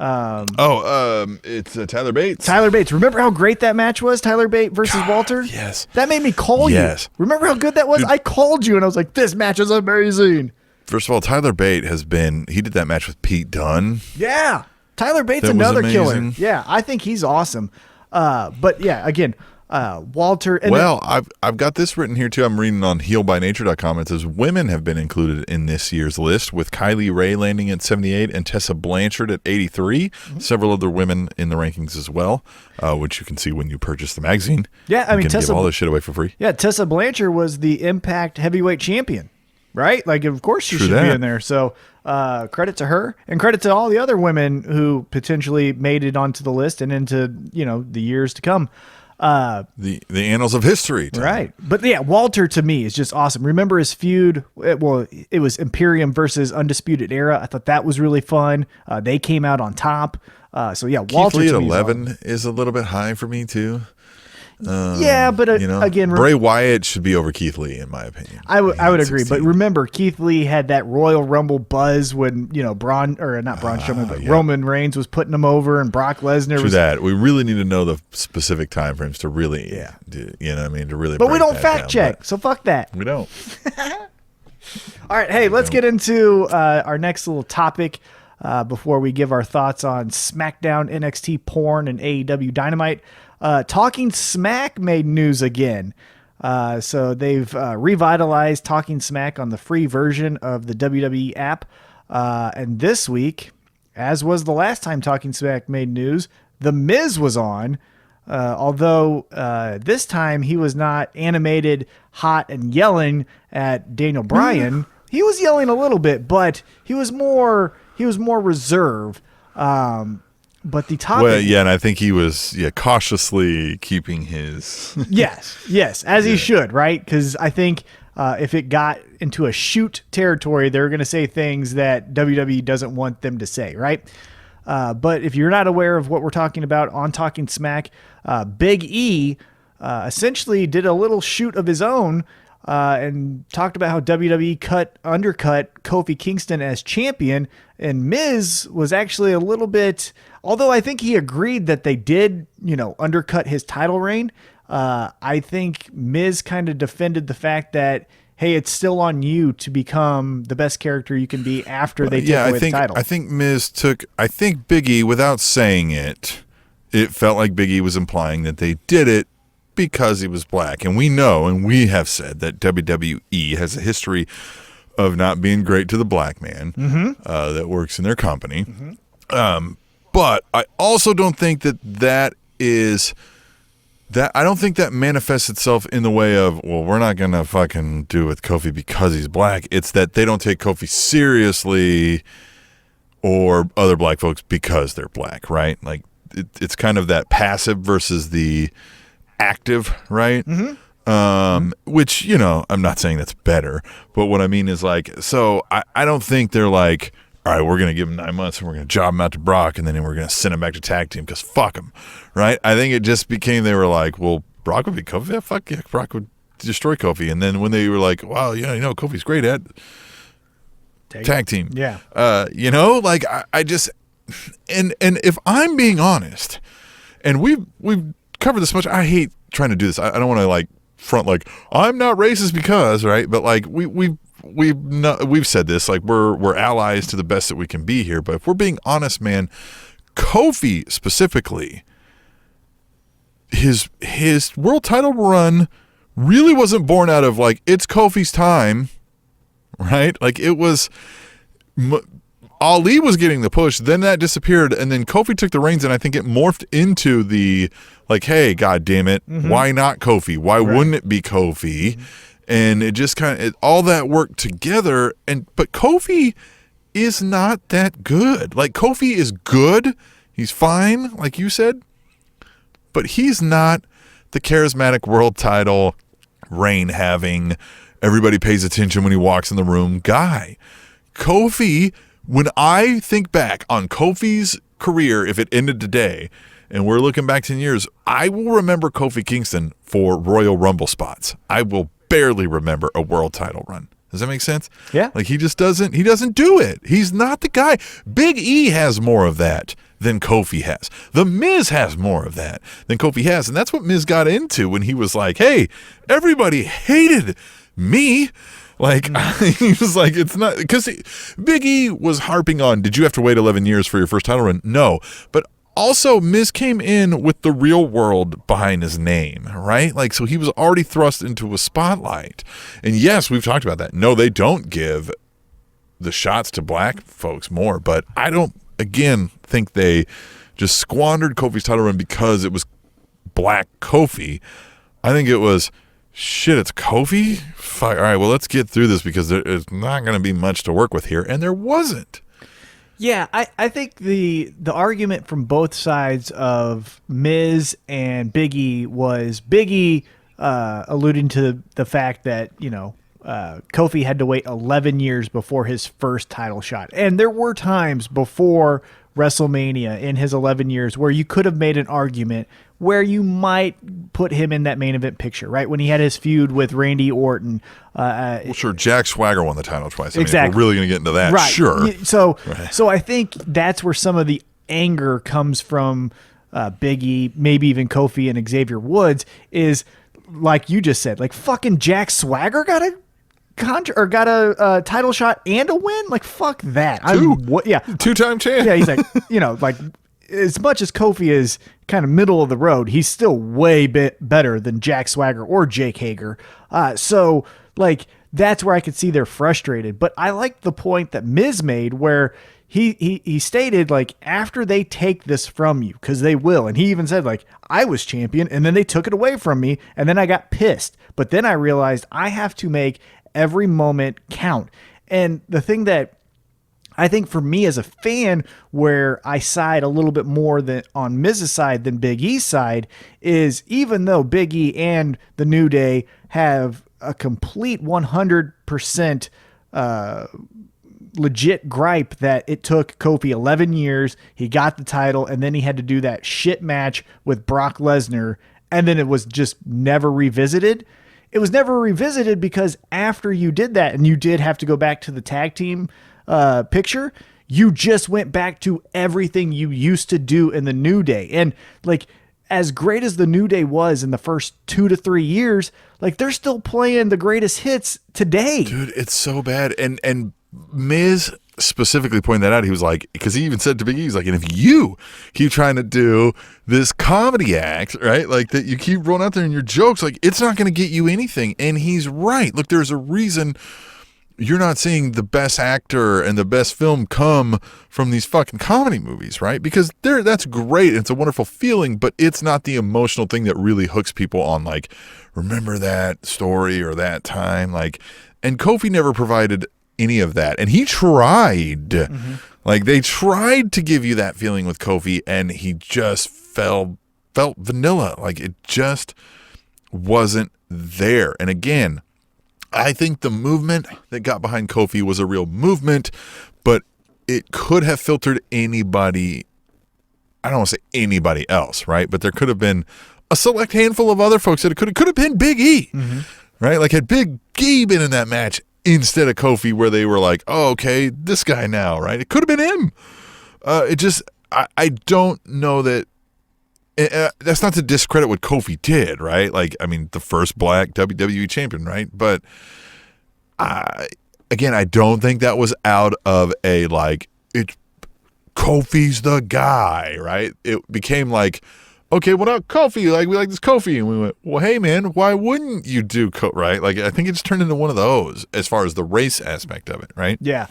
It's Tyler Bates. Tyler Bates. Remember how great that match was? Tyler Bates versus Walter? Yes. That made me call you. Remember how good that was? Dude, I called you and I was like, this match is amazing. First of all, Tyler Bates he did that match with Pete Dunne. Yeah. Tyler Bates, another killer. Yeah, I think he's awesome. But yeah, again, Walter. And I've got this written here too. I'm reading on heelbynature.com. It says women have been included in this year's list, with Kylie Ray landing at 78 and Tessa Blanchard at 83. Several other women in the rankings as well, which you can see when you purchase the magazine. Yeah, I mean, Tessa, give all this shit away for free. Yeah, Tessa Blanchard was the Impact Heavyweight Champion, right? Like, of course she should be in there. So credit to her, and credit to all the other women who potentially made it onto the list and into the years to come. The annals of history. Right. But yeah, Walter to me is just awesome. Remember his feud? It was Imperium versus Undisputed Era. I thought that was really fun. They came out on top. So yeah, Walter Keith Lee to at 11 is a little bit high for me too. Yeah, but again, Bray Wyatt should be over Keith Lee, in my opinion. I would agree. 16. But remember, Keith Lee had that Royal Rumble buzz when Roman Reigns was putting him over, and Brock Lesnar was. That we really need to know the specific time frames to really, to really. But we don't fact check, so fuck that. We don't. All right, hey, let's get into our next little topic before we give our thoughts on SmackDown, NXT Porn, and AEW Dynamite. Talking Smack made news again. So they've revitalized Talking Smack on the free version of the WWE app. And this week, as was the last time Talking Smack made news, The Miz was on. Although this time he was not animated, hot, and yelling at Daniel Bryan. He was yelling a little bit, but he was more reserved. But the topic... Well, yeah, and I think he was cautiously keeping his... yes, as he should, right? Because I think if it got into a shoot territory, they're going to say things that WWE doesn't want them to say, right? But if you're not aware of what we're talking about on Talking Smack, Big E essentially did a little shoot of his own and talked about how WWE undercut Kofi Kingston as champion, and Miz was actually a little bit, although I think he agreed that they did, undercut his title reign. I think Miz kind of defended the fact that, hey, it's still on you to become the best character you can be after they take away the title. I think Big E, without saying it, it felt like Big E was implying that they did it because he was black. And we know, and we have said that WWE has a history of not being great to the black man that works in their company. But I also don't think that I don't think that manifests itself in the way of, well, we're not going to fucking do with Kofi because he's black. It's that they don't take Kofi seriously or other black folks because they're black, right? Like, it's kind of that passive versus the active, right? Which, you know, I'm not saying that's better, but what I mean is like, so I don't think they're like, all right, we're going to give him 9 months and we're going to job him out to Brock and then we're going to send him back to tag team because fuck him, right? I think it just became, they were like, well, Brock would be Kofi. Yeah, fuck yeah, Brock would destroy Kofi. And then when they were like, wow, yeah, you know, Kofi's great at tag team. Yeah. You know, like I just, and if I'm being honest, and we've covered this much, I hate trying to do this. I don't want to like front like I'm not racist because, right? But like we've said this, like we're allies to the best that we can be here. But if we're being honest, man, Kofi specifically, his world title run really wasn't born out of like it's Kofi's time, right? Like it was. Ali was getting the push, then that disappeared, and then Kofi took the reins, and I think it morphed into the, like, hey, God damn it, why not Kofi? Why wouldn't it be Kofi? And it just kind of, all that worked together, but Kofi is not that good. Like, Kofi is good, he's fine, like you said, but he's not the charismatic world title, reign-having, everybody pays attention when he walks in the room guy. Kofi... When I think back on Kofi's career, if it ended today, and we're looking back 10 years, I will remember Kofi Kingston for Royal Rumble spots. I will barely remember a world title run. Does that make sense? Yeah. Like he doesn't do it. He's not the guy. Big E has more of that than Kofi has. The Miz has more of that than Kofi has. And that's what Miz got into when he was like, hey, everybody hated me. Like, he was like, it's not, because Big E was harping on, did you have to wait 11 years for your first title run? No. But also, Miz came in with the real world behind his name, right? Like, so he was already thrust into a spotlight. And yes, we've talked about that. No, they don't give the shots to black folks more, but I don't, again, think they just squandered Kofi's title run because it was black Kofi. I think it was, shit, it's Kofi? Fuck, all right, well, let's get through this because there's not going to be much to work with here. And there wasn't. Yeah, I think the argument from both sides of Miz and Big E was Big E alluding to the fact that, you know, Kofi had to wait 11 years before his first title shot. And there were times before WrestleMania in his 11 years where you could have made an argument where you might put him in that main event picture, right? When he had his feud with Randy Orton. Well, sure, Jack Swagger won the title twice. I mean, exactly. if we're really going to get into that, right. Sure. So I think that's where some of the anger comes from Big E, maybe even Kofi and Xavier Woods, is like you just said, like fucking Jack Swagger got a title shot and a win? Like, fuck that. Two-time champ. Yeah, he's like, you know, like, as much as Kofi is kind of middle of the road, he's still way better than Jack Swagger or Jake Hager. So, like, that's where I could see they're frustrated. But I like the point that Miz made where he stated, like, after they take this from you, because they will, and he even said, like, I was champion, and then they took it away from me, and then I got pissed. But then I realized I have to make every moment count. And the thing that I think for me as a fan, where I side a little bit more than on Miz's side than Big E's side, is even though Big E and the New Day have a complete 100% legit gripe that it took Kofi 11 years, he got the title, and then he had to do that shit match with Brock Lesnar, and then it was just never revisited. It was never revisited because after you did that, and you did have to go back to the tag team picture, you just went back to everything you used to do in the New Day. And like, as great as the New Day was in the first 2 to 3 years, like they're still playing the greatest hits today. Dude, it's so bad. And Miz specifically pointed that out. He was like, because he even said to Big E, he's like, and if you keep trying to do this comedy act, right, like that you keep rolling out there in your jokes, like it's not going to get you anything. And he's right. Look, there's a reason you're not seeing the best actor and the best film come from these fucking comedy movies, right? Because that's great. It's a wonderful feeling, but it's not the emotional thing that really hooks people on, like, remember that story or that time. Like, and Kofi never provided any of that. And he tried. Mm-hmm. Like, they tried to give you that feeling with Kofi, and he just felt vanilla. Like, it just wasn't there. And again, I think the movement that got behind Kofi was a real movement, but it could have filtered anybody. I don't want to say anybody else, right? But there could have been a select handful of other folks that it could have been Big E, right? Like had Big E been in that match instead of Kofi, where they were like, oh, okay, this guy now, right? It could have been him. I don't know that. That's not to discredit what Kofi did, right? Like, I mean, the first black WWE champion, right? But again, I don't think that was out of a like, it's Kofi's the guy, right? It became like, okay, what up, Kofi? Like, we like this Kofi. And we went, well, hey, man, why wouldn't you do right? Like, I think it just turned into one of those as far as the race aspect of it, right? Yeah.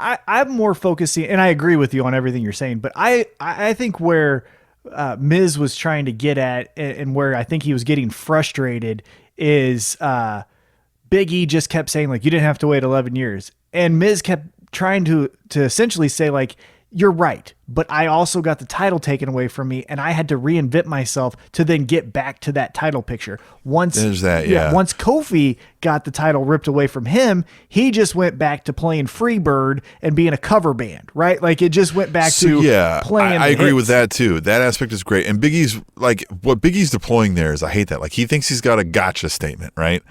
I'm more focusing, and I agree with you on everything you're saying, but I think where Miz was trying to get at, and where I think he was getting frustrated, is Big E just kept saying, like, you didn't have to wait 11 years. And Miz kept trying to essentially say, like, you're right, but I also got the title taken away from me, and I had to reinvent myself to then get back to that title picture. Once Kofi got the title ripped away from him, he just went back to playing Freebird and being a cover band, right? Like it just went back to playing. I agree with that too. That aspect is great. And Big E's like, what Big E's deploying there is, I hate that. Like he thinks he's got a gotcha statement, right?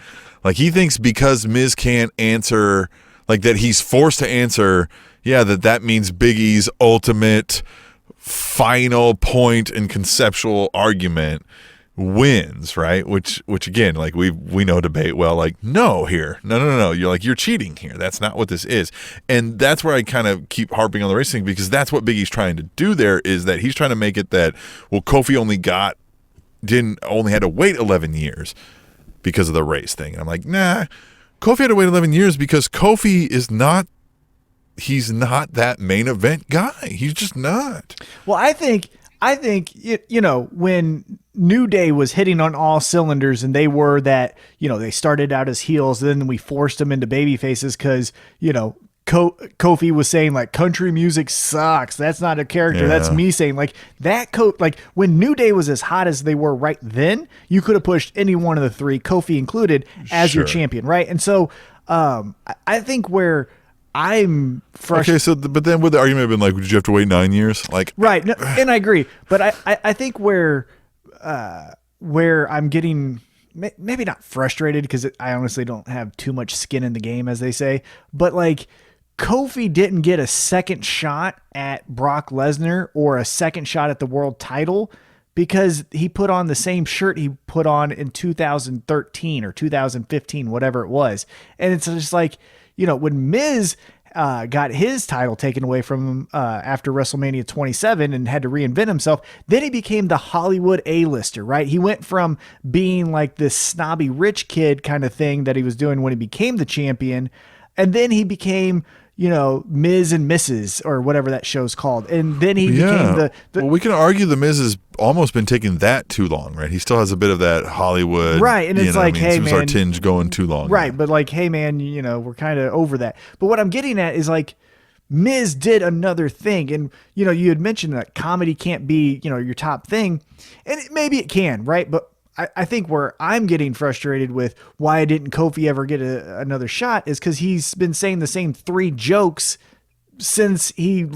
Like he thinks because Miz can't answer, like that he's forced to answer. Yeah, that means Big E's ultimate final point and conceptual argument wins, right? Which again, like we know debate well, like no, you're cheating here. That's not what this is. And that's where I kind of keep harping on the race thing, because that's what Big E's trying to do there, is that he's trying to make it that, well, Kofi only had to wait 11 years because of the race thing. And I'm like, nah, Kofi had to wait 11 years because Kofi is not. He's not that main event guy. He's just not. Well, I think when New Day was hitting on all cylinders, and they were that, they started out as heels, then we forced them into baby faces because, Kofi was saying like country music sucks. That's not a character. Yeah. That's me saying like that. Like when New Day was as hot as they were right then, you could have pushed any one of the three, Kofi included, as your champion, right? And so I think where I'm frustrated. Okay, so but then would the argument have been like, did you have to wait 9 years? Like, right, no, and I agree, but I think where I'm getting maybe not frustrated, because I honestly don't have too much skin in the game, as they say, but like Kofi didn't get a second shot at Brock Lesnar or a second shot at the world title because he put on the same shirt he put on in 2013 or 2015, whatever it was, and it's just like, when Miz got his title taken away from him after WrestleMania 27 and had to reinvent himself, then he became the Hollywood A-lister, right? He went from being like this snobby rich kid kind of thing that he was doing when he became the champion, and then he became, Miz and Mrs. or whatever that show's called. And then he became the well, we can argue the Miz has almost been taking that too long, right? He still has a bit of that Hollywood. Right. And it's like, hey, man. Our tinge going too long. Right. But like, hey, man, we're kind of over that. But what I'm getting at is like, Miz did another thing. And, you had mentioned that comedy can't be, your top thing. And maybe it can, right? But I think where I'm getting frustrated with why didn't Kofi ever get another shot is because he's been saying the same three jokes since he,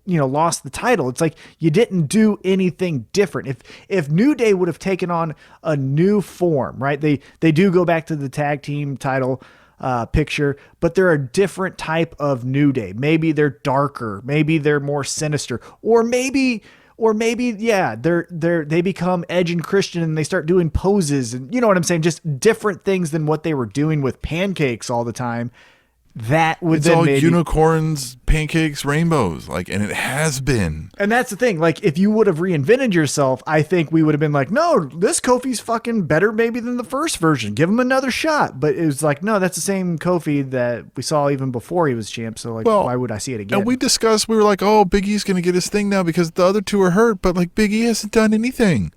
lost the title. It's like you didn't do anything different. If New Day would have taken on a new form, right? They do go back to the tag team title picture, but they're a different type of New Day. Maybe they're darker. Maybe they're more sinister, or maybe Or maybe, yeah, they become Edge and Christian and they start doing poses and you know what I'm saying? Just different things than what they were doing with pancakes all the time. That would it's then all maybe unicorns, pancakes, rainbows, like, and it has been. And that's the thing. Like, if you would have reinvented yourself, I think we would have been like, no, this Kofi's fucking better maybe than the first version. Give him another shot. But it was like, no, that's the same Kofi that we saw even before he was champ. So, like, why would I see it again? And we were like, oh, Big E's going to get his thing now because the other two are hurt. But, like, Big E hasn't done anything.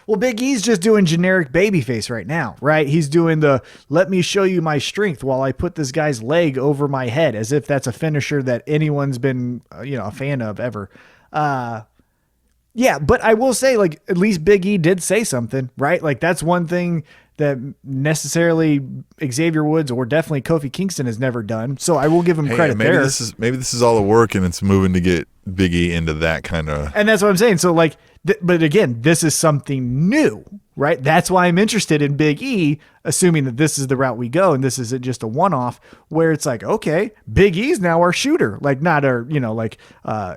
Well, Big E's just doing generic babyface right now, right? He's doing the let me show you my strength while I put this guy's leg over my head, as if that's a finisher that anyone's been, a fan of ever. Yeah, but I will say, like, at least Big E did say something, right? Like, that's one thing that necessarily Xavier Woods or definitely Kofi Kingston has never done. So I will give him credit maybe there. Maybe this is all the work and it's moving to get Big E into that kind of. And that's what I'm saying. So, like, but again, this is something new, right? That's why I'm interested in Big E, assuming that this is the route we go and this isn't just a one-off where it's like, okay, Big E's now our shooter, like not our,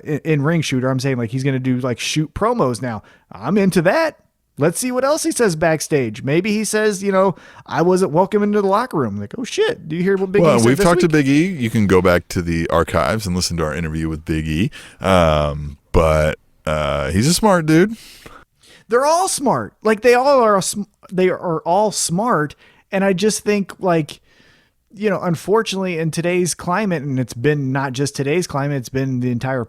in-ring shooter. I'm saying like he's going to do like shoot promos now. I'm into that. Let's see what else he says backstage. Maybe he says, I wasn't welcome into the locker room. Like, oh shit, do you hear what Big E said this week? Well, we've talked to Big E. You can go back to the archives and listen to our interview with Big E. But he's a smart dude. They're all smart. Like they are all smart. And I just think like, unfortunately in today's climate, and it's been not just today's climate, it's been the entire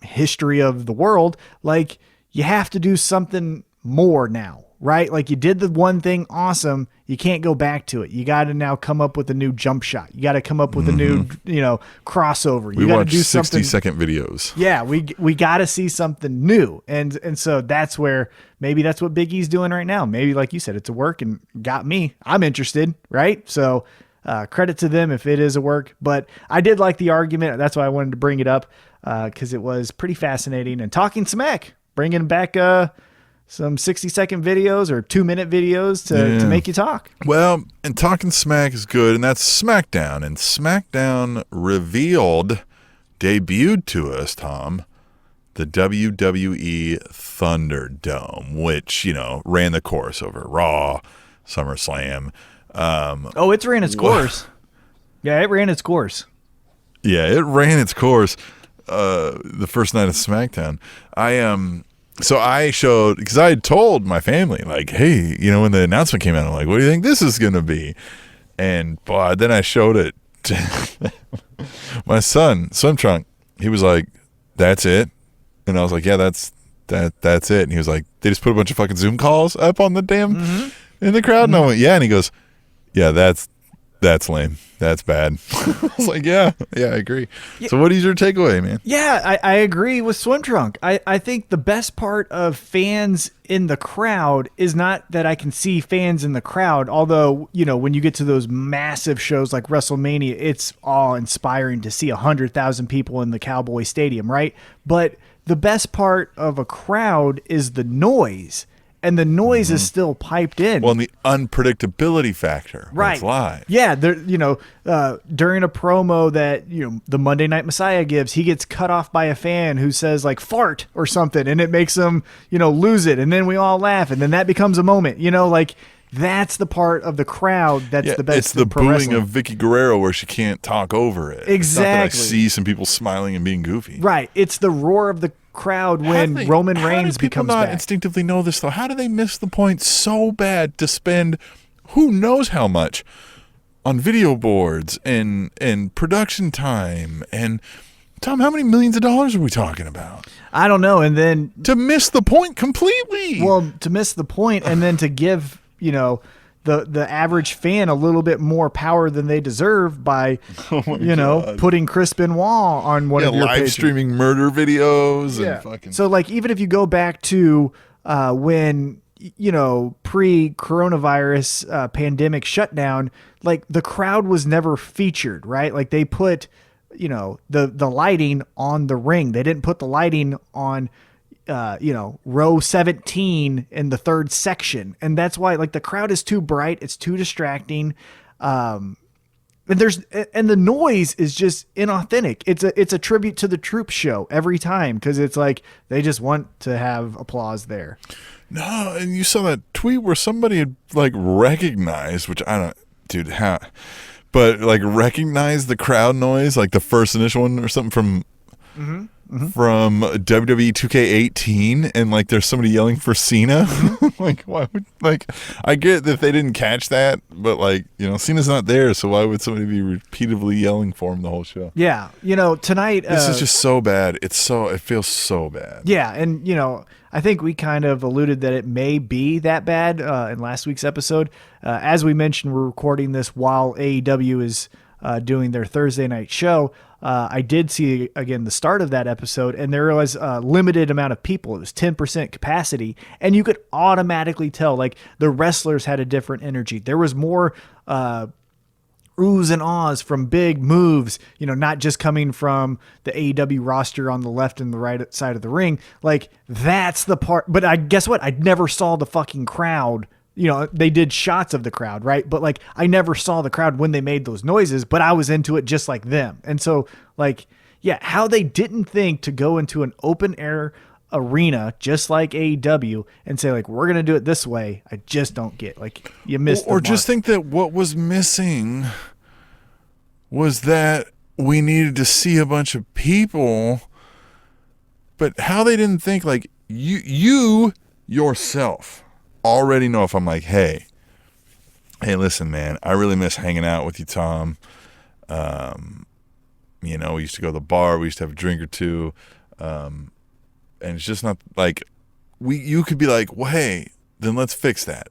history of the world. Like you have to do something more now, right? Like you did the one thing awesome. You can't go back to it. You got to now come up with a new jump shot. You got to come up with a new, crossover. You got to do something. 60-second videos. Yeah, we got to see something new. And so that's where maybe that's what Big E's doing right now. Maybe like you said, it's a work and got me. I'm interested, right? So credit to them if it is a work. But I did like the argument. That's why I wanted to bring it up because it was pretty fascinating. And Talking Smack, bringing back some 60-second videos or 2-minute videos to make you talk. Well, and Talking Smack is good, and that's SmackDown. And SmackDown debuted to us, Tom, the WWE Thunderdome, which, ran the course over Raw, SummerSlam. It's ran its course. Yeah, it ran its course. Yeah, it ran its course the first night of SmackDown. So I showed, because I had told my family, like, hey, when the announcement came out, I'm like, what do you think this is going to be? And then I showed it to my son, Swim Trunk. He was like, that's it? And I was like, yeah, that's it. And he was like, they just put a bunch of fucking Zoom calls up on the damn in the crowd? And I went, yeah. And he goes, yeah, that's lame. That's bad. I was like, yeah, I agree. Yeah. So what is your takeaway, man? Yeah, I agree with Swim Trunk. I think the best part of fans in the crowd is not that I can see fans in the crowd, although, when you get to those massive shows like WrestleMania, it's awe-inspiring to see 100,000 people in the Cowboy Stadium, right? But the best part of a crowd is the noise. And the noise is still piped in. Well, and the unpredictability factor. Right. It's live. Yeah. During a promo that, the Monday Night Messiah gives, he gets cut off by a fan who says like fart or something. And it makes him, lose it. And then we all laugh. And then that becomes a moment, that's the part of the crowd that's the best. It's the booing of Vicky Guerrero where she can't talk over it. Exactly. It's not that I see some people smiling and being goofy. Right. It's the roar of the crowd when Roman Reigns becomes back. How do people not instinctively know this, though? How do they miss the point so bad to spend who knows how much on video boards and production time? And, Tom, how many millions of dollars are we talking about? I don't know. And then to miss the point completely. Well, to miss the point and then to give the average fan a little bit more power than they deserve by putting Chris Benoit on one of your live pages. Streaming murder videos and fucking. So like even if you go back to when pre-coronavirus pandemic shutdown, like the crowd was never featured, right? Like they put the lighting on the ring. They didn't put the lighting on row 17 in the third section. And that's why like the crowd is too bright. It's too distracting. And the noise is just inauthentic. It's a tribute to the Troop show every time, because it's like they just want to have applause there. No, and you saw that tweet where somebody had like recognized, which I don't, dude, how, but like recognized the crowd noise, like the first initial one or something from from WWE 2K18, and like there's somebody yelling for Cena. Like, why would, like, I get that they didn't catch that, but like, you know, Cena's not there, so why would somebody be repeatedly yelling for him the whole show? Yeah, you know, tonight this is just so bad. It feels so bad. Yeah, and you know, I think we kind of alluded that it may be that bad in last week's episode. As we mentioned, we're recording this while AEW is doing their Thursday night show. I did see, again, the start of that episode, and there was a limited amount of people. It was 10% capacity, and you could automatically tell, like, the wrestlers had a different energy. There was more oohs and ahs from big moves, you know, not just coming from the AEW roster on the left and the right side of the ring. Like, that's the part. But guess what? I never saw the fucking crowd. You know, they did shots of the crowd, right? But like, I never saw the crowd when they made those noises, but I was into it just like them. And so, like, yeah, how they didn't think to go into an open air arena just like AEW and say, like, we're going to do it this way, I just don't get. Like, you missed or just think that what was missing was that we needed to see a bunch of people, but how they didn't think, like, you yourself already know if I'm like, hey, listen, man, I really miss hanging out with you, Tom. You know, we used to go to the bar, we used to have a drink or two, and it's just not like you could be like, well, hey, then let's fix that.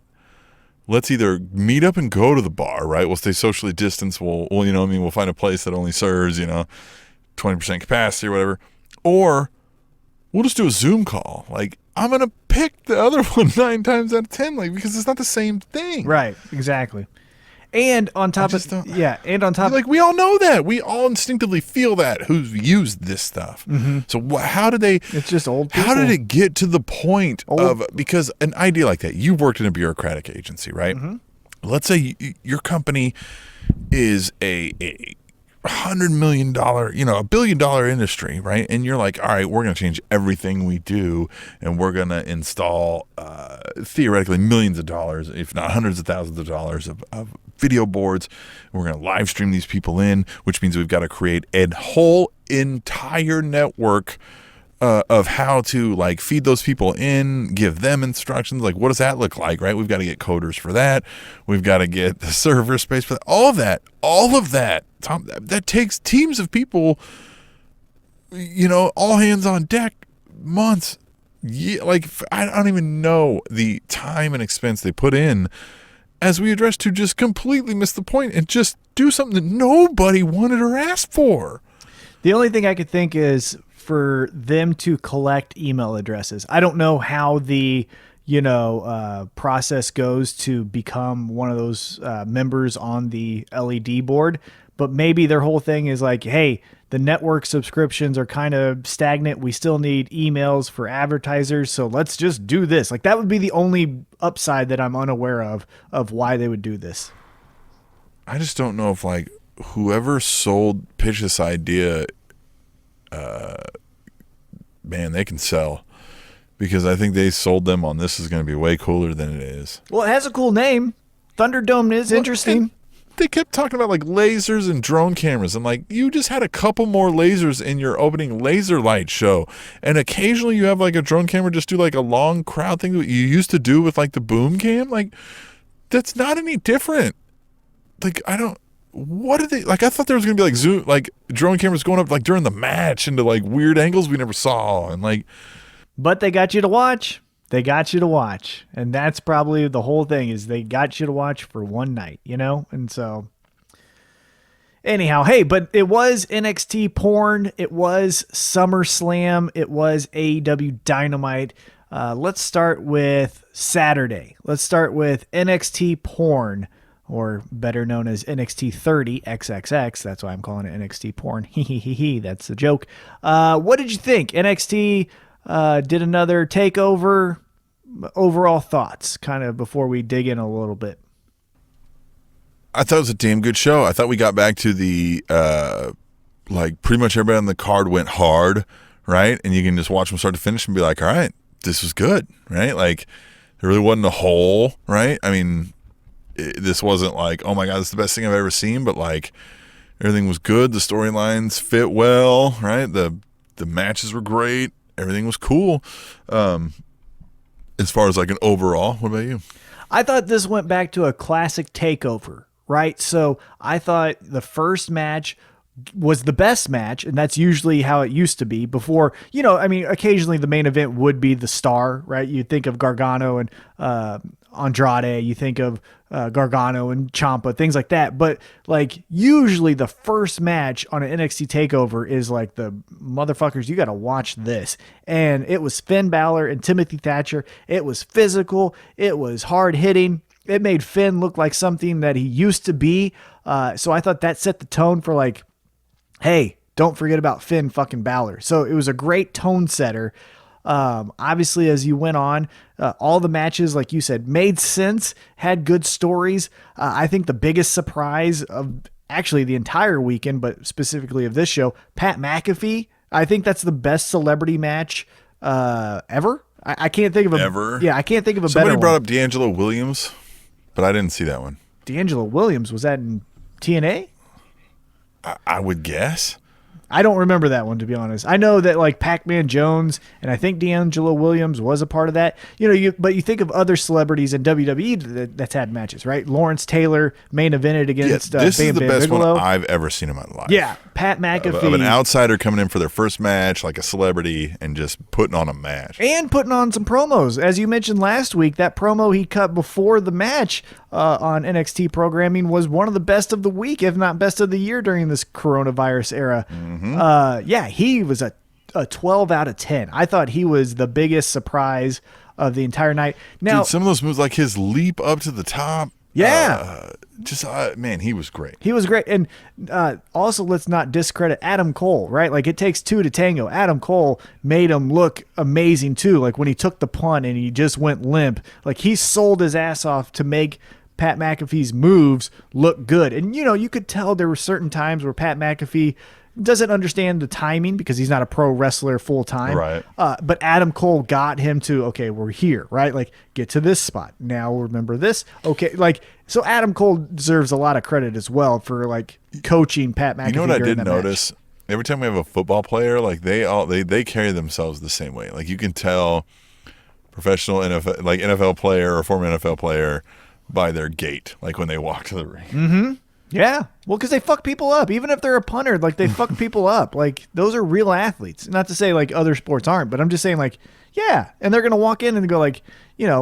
Let's either meet up and go to the bar, right? We'll stay socially distanced. We'll you know, I mean, we'll find a place that only serves, you know, 20% capacity or whatever, or we'll just do a Zoom call. Like, I'm going to pick the other one 9 times out of 10, like, because it's not the same thing. Right. Exactly. And on top of, yeah. And on top, like, we all know that. We all instinctively feel that who've used this stuff. Mm-hmm. So how did they, it's just old people. How did it get to the point of, because an idea like that, you've worked in a bureaucratic agency, right? Mm-hmm. Let's say your company is a $100 million, you know, $1 billion industry, right? And you're like, all right, we're going to change everything we do, and we're going to install theoretically millions of dollars, if not hundreds of thousands of dollars of video boards. We're going to live stream these people in, which means we've got to create a whole entire network of how to, like, feed those people in, give them instructions. Like, what does that look like, right? We've got to get coders for that. We've got to get the server space for that. All of that, Tom, that takes teams of people, you know, all hands on deck, months. Yeah, like, I don't even know the time and expense they put in, as we addressed, to just completely miss the point and just do something that nobody wanted or asked for. The only thing I could think is for them to collect email addresses. I don't know how the, you know, process goes to become one of those members on the LED board, but maybe their whole thing is like, hey, the network subscriptions are kind of stagnant. We still need emails for advertisers, so let's just do this. Like, that would be the only upside that I'm unaware of why they would do this. I just don't know if, like, whoever pitched this idea, man, they can sell, because I think they sold them on this is going to be way cooler than it is. Well, it has a cool name. Thunderdome is interesting. They kept talking about, like, lasers and drone cameras, and, like, you just had a couple more lasers in your opening laser light show, and occasionally you have, like, a drone camera just do, like, a long crowd thing that you used to do with, like, the boom cam. Like, that's not any different. Like, what did they, like, I thought there was gonna be, like, zoom, like, drone cameras going up, like, during the match into, like, weird angles we never saw, and, like, but they got you to watch. They got you to watch, and that's probably the whole thing, is they got you to watch for one night, you know. And so anyhow, hey, but it was NXT porn, it was SummerSlam, it was AEW Dynamite. Let's start with Saturday. Let's start with NXT porn, or better known as NXT 30 XXX. That's why I'm calling it NXT porn. That's the joke. What did you think? NXT did another takeover. Overall thoughts, kind of, before we dig in a little bit. I thought it was a damn good show. I thought we got back to the like pretty much everybody on the card went hard, right? And you can just watch them start to finish and be like, all right, this was good, right? Like there really wasn't a hole, right? I mean, this wasn't like, oh my God, this is the best thing I've ever seen, but like everything was good. The storylines fit well, right? The matches were great. Everything was cool. As far as like an overall, what about you? I thought this went back to a classic takeover, right? So I thought the first match was the best match, and that's usually how it used to be before, I mean, occasionally the main event would be the star, right? You think of Gargano and Andrade, you think of Gargano and Ciampa, things like that. But like usually the first match on an NXT takeover is like the motherfuckers, you got to watch this. And it was Finn Balor and Timothy Thatcher. It was physical. It was hard hitting. It made Finn look like something that he used to be. So I thought that set the tone for like, hey, don't forget about Finn fucking Balor. So it was a great tone setter. Obviously, as you went on, all the matches, like you said, made sense, had good stories. I think the biggest surprise of actually the entire weekend, but specifically of this show, Pat McAfee. I think that's the best celebrity match ever. I can't think of a ever. Yeah, I can't think of a Somebody better brought one. up D'Angelo Williams, but I didn't see that one. D'Angelo Williams, was that in TNA? I would guess. I don't remember that one, to be honest. I know that like Pac-Man Jones and I think D'Angelo Williams was a part of that. But you think of other celebrities in WWE that's had matches, right? Lawrence Taylor main evented against this Bam is the Bam best Bigelow. one I've ever seen in my life. Yeah, Pat McAfee. Of an outsider coming in for their first match, like a celebrity, and just putting on a match. And putting on some promos. As you mentioned last week, that promo he cut before the match on NXT programming was one of the best of the week, if not best of the year during this coronavirus era. Yeah, he was a 12 out of 10. I thought he was the biggest surprise of the entire night. Now, dude, some of those moves, like his leap up to the top. Yeah. Man, he was great. He was great. And also, let's not discredit Adam Cole, right? Like, it takes two to tango. Adam Cole made him look amazing, too. Like, when he took the punt and he just went limp. Like, he sold his ass off to make Pat McAfee's moves look good. And, you could tell there were certain times where Pat McAfee doesn't understand the timing because he's not a pro wrestler full time. Right. But Adam Cole got him to, okay, we're here, right? Like, get to this spot. Now remember this. Okay. Like, so Adam Cole deserves a lot of credit as well for like coaching Pat McAfee. You know what I did notice? Match. Every time we have a football player, like they carry themselves the same way. Like you can tell professional NFL player or former NFL player by their gait, like when they walk to the ring. Mm-hmm. Yeah. Well, because they fuck people up. Even if they're a punter, like they fuck people up. Like those are real athletes. Not to say like other sports aren't, but I'm just saying like, yeah. And they're going to walk in and go like,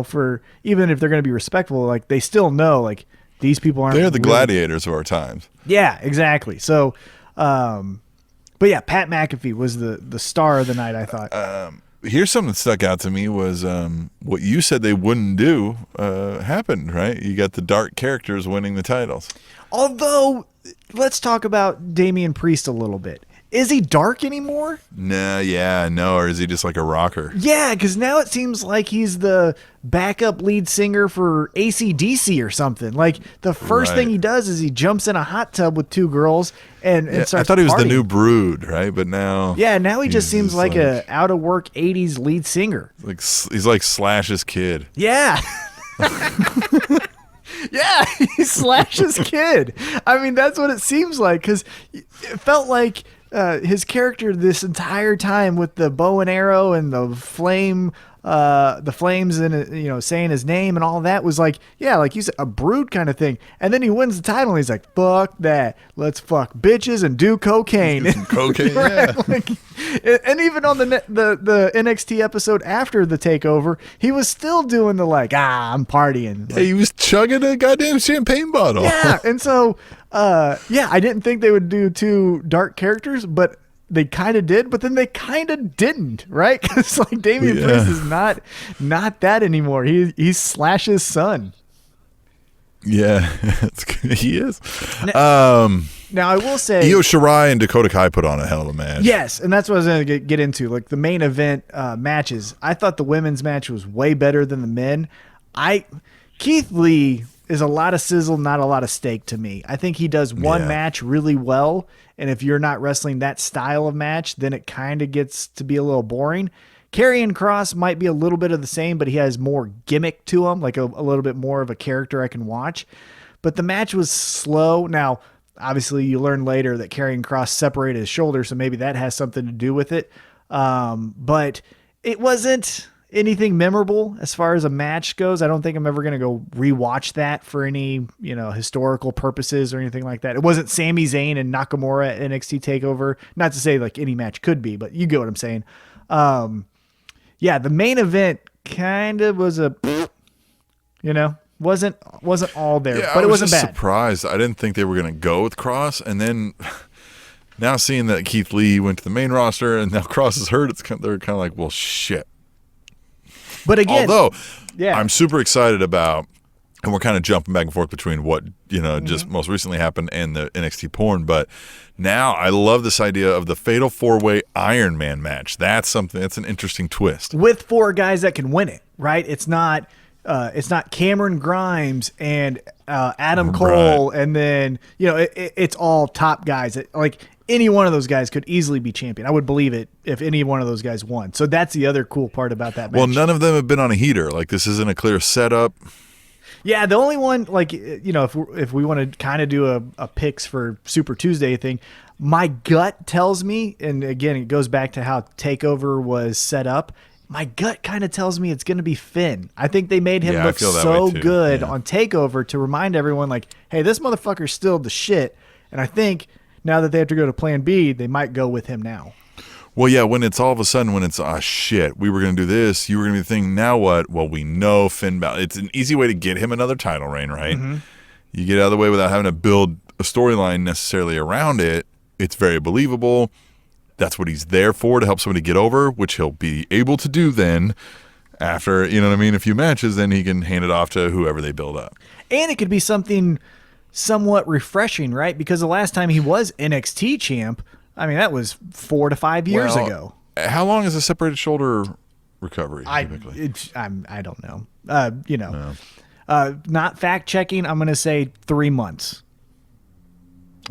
for even if they're going to be respectful, like they still know like these people aren't. They're the gladiators of our times. Yeah, exactly. So, but yeah, Pat McAfee was the star of the night, I thought. Here's something that stuck out to me was what you said they wouldn't do happened, right? You got the dark characters winning the titles. Although, let's talk about Damian Priest a little bit. Is he dark anymore? No, or is he just like a rocker? Yeah, because now it seems like he's the backup lead singer for AC/DC or something. Like, the first thing he does is he jumps in a hot tub with two girls and starts I thought he was partying. the new Brood, right? But now... Yeah, now he just seems like a out-of-work 80s lead singer. Like he's like Slash's kid. Yeah. Yeah, he's Slash's kid. I mean, that's what it seems like, because it felt like his character this entire time with the bow and arrow and the flames and saying his name and all that was like, yeah, like you said, a Brood kind of thing. And then he wins the title and he's like, fuck that, let's fuck bitches and do cocaine. Some cocaine. Right? Yeah. Like, and even on the NXT episode after the takeover, he was still doing the like, I'm partying. Like, He was chugging a goddamn champagne bottle. yeah, and so I didn't think they would do two dark characters, but they kind of did, but then they kind of didn't, right? Because like Damian Priest is not that anymore. He's Slash's son. Yeah, he is. Now I will say, Io Shirai and Dakota Kai put on a hell of a match. yes, and that's what I was going to get into. Like the main event matches, I thought the women's match was way better than the men. Keith Lee is a lot of sizzle, not a lot of steak to me. I think he does one match really well, and if you're not wrestling that style of match, then it kind of gets to be a little boring. Karrion Kross might be a little bit of the same, but he has more gimmick to him, like a little bit more of a character I can watch. But the match was slow. Now, obviously, you learn later that Karrion Kross separated his shoulder, so maybe that has something to do with it. But it wasn't anything memorable as far as a match goes. I don't think I'm ever going to go rewatch that for any, historical purposes or anything like that. It wasn't Sami Zayn and Nakamura at NXT TakeOver. Not to say like any match could be, but you get what I'm saying. The main event kind of was wasn't all there, but it wasn't bad. Surprised. I didn't think they were going to go with Kross, and then now seeing that Keith Lee went to the main roster and now Kross is hurt, they're kind of like, well, shit. But again, although I'm super excited about, and we're kind of jumping back and forth between what just most recently happened and the NXT porn, but now I love this idea of the Fatal 4-Way Iron Man match. That's an interesting twist with 4 guys that can win it. Right? It's not Cameron Grimes and Adam Cole, and then it's all top guys. Like any one of those guys could easily be champion. I would believe it if any one of those guys won. So that's the other cool part about that match. Well, none of them have been on a heater. Like this isn't a clear setup. Yeah, the only one, like, if we want to kind of do a picks for Super Tuesday thing, my gut tells me, and again, it goes back to how TakeOver was set up. My gut kind of tells me it's going to be Finn. I think they made him look so good on TakeOver to remind everyone, like, hey, this motherfucker's still the shit. And I think now that they have to go to Plan B, they might go with him now. Well, yeah, when it's all of a sudden, when it's, shit, we were going to do this, you were going to be thinking, now what? Well, we know Finn Balor. It's an easy way to get him another title reign, right? Mm-hmm. You get out of the way without having to build a storyline necessarily around it. It's very believable. That's what he's there for, to help somebody get over, which he'll be able to do then after, a few matches. Then he can hand it off to whoever they build up. And it could be something somewhat refreshing, right? Because the last time he was NXT champ, I mean, that was 4 to 5 years ago. How long is a separated shoulder recovery typically? I don't know. Not fact checking. I'm going to say 3 months.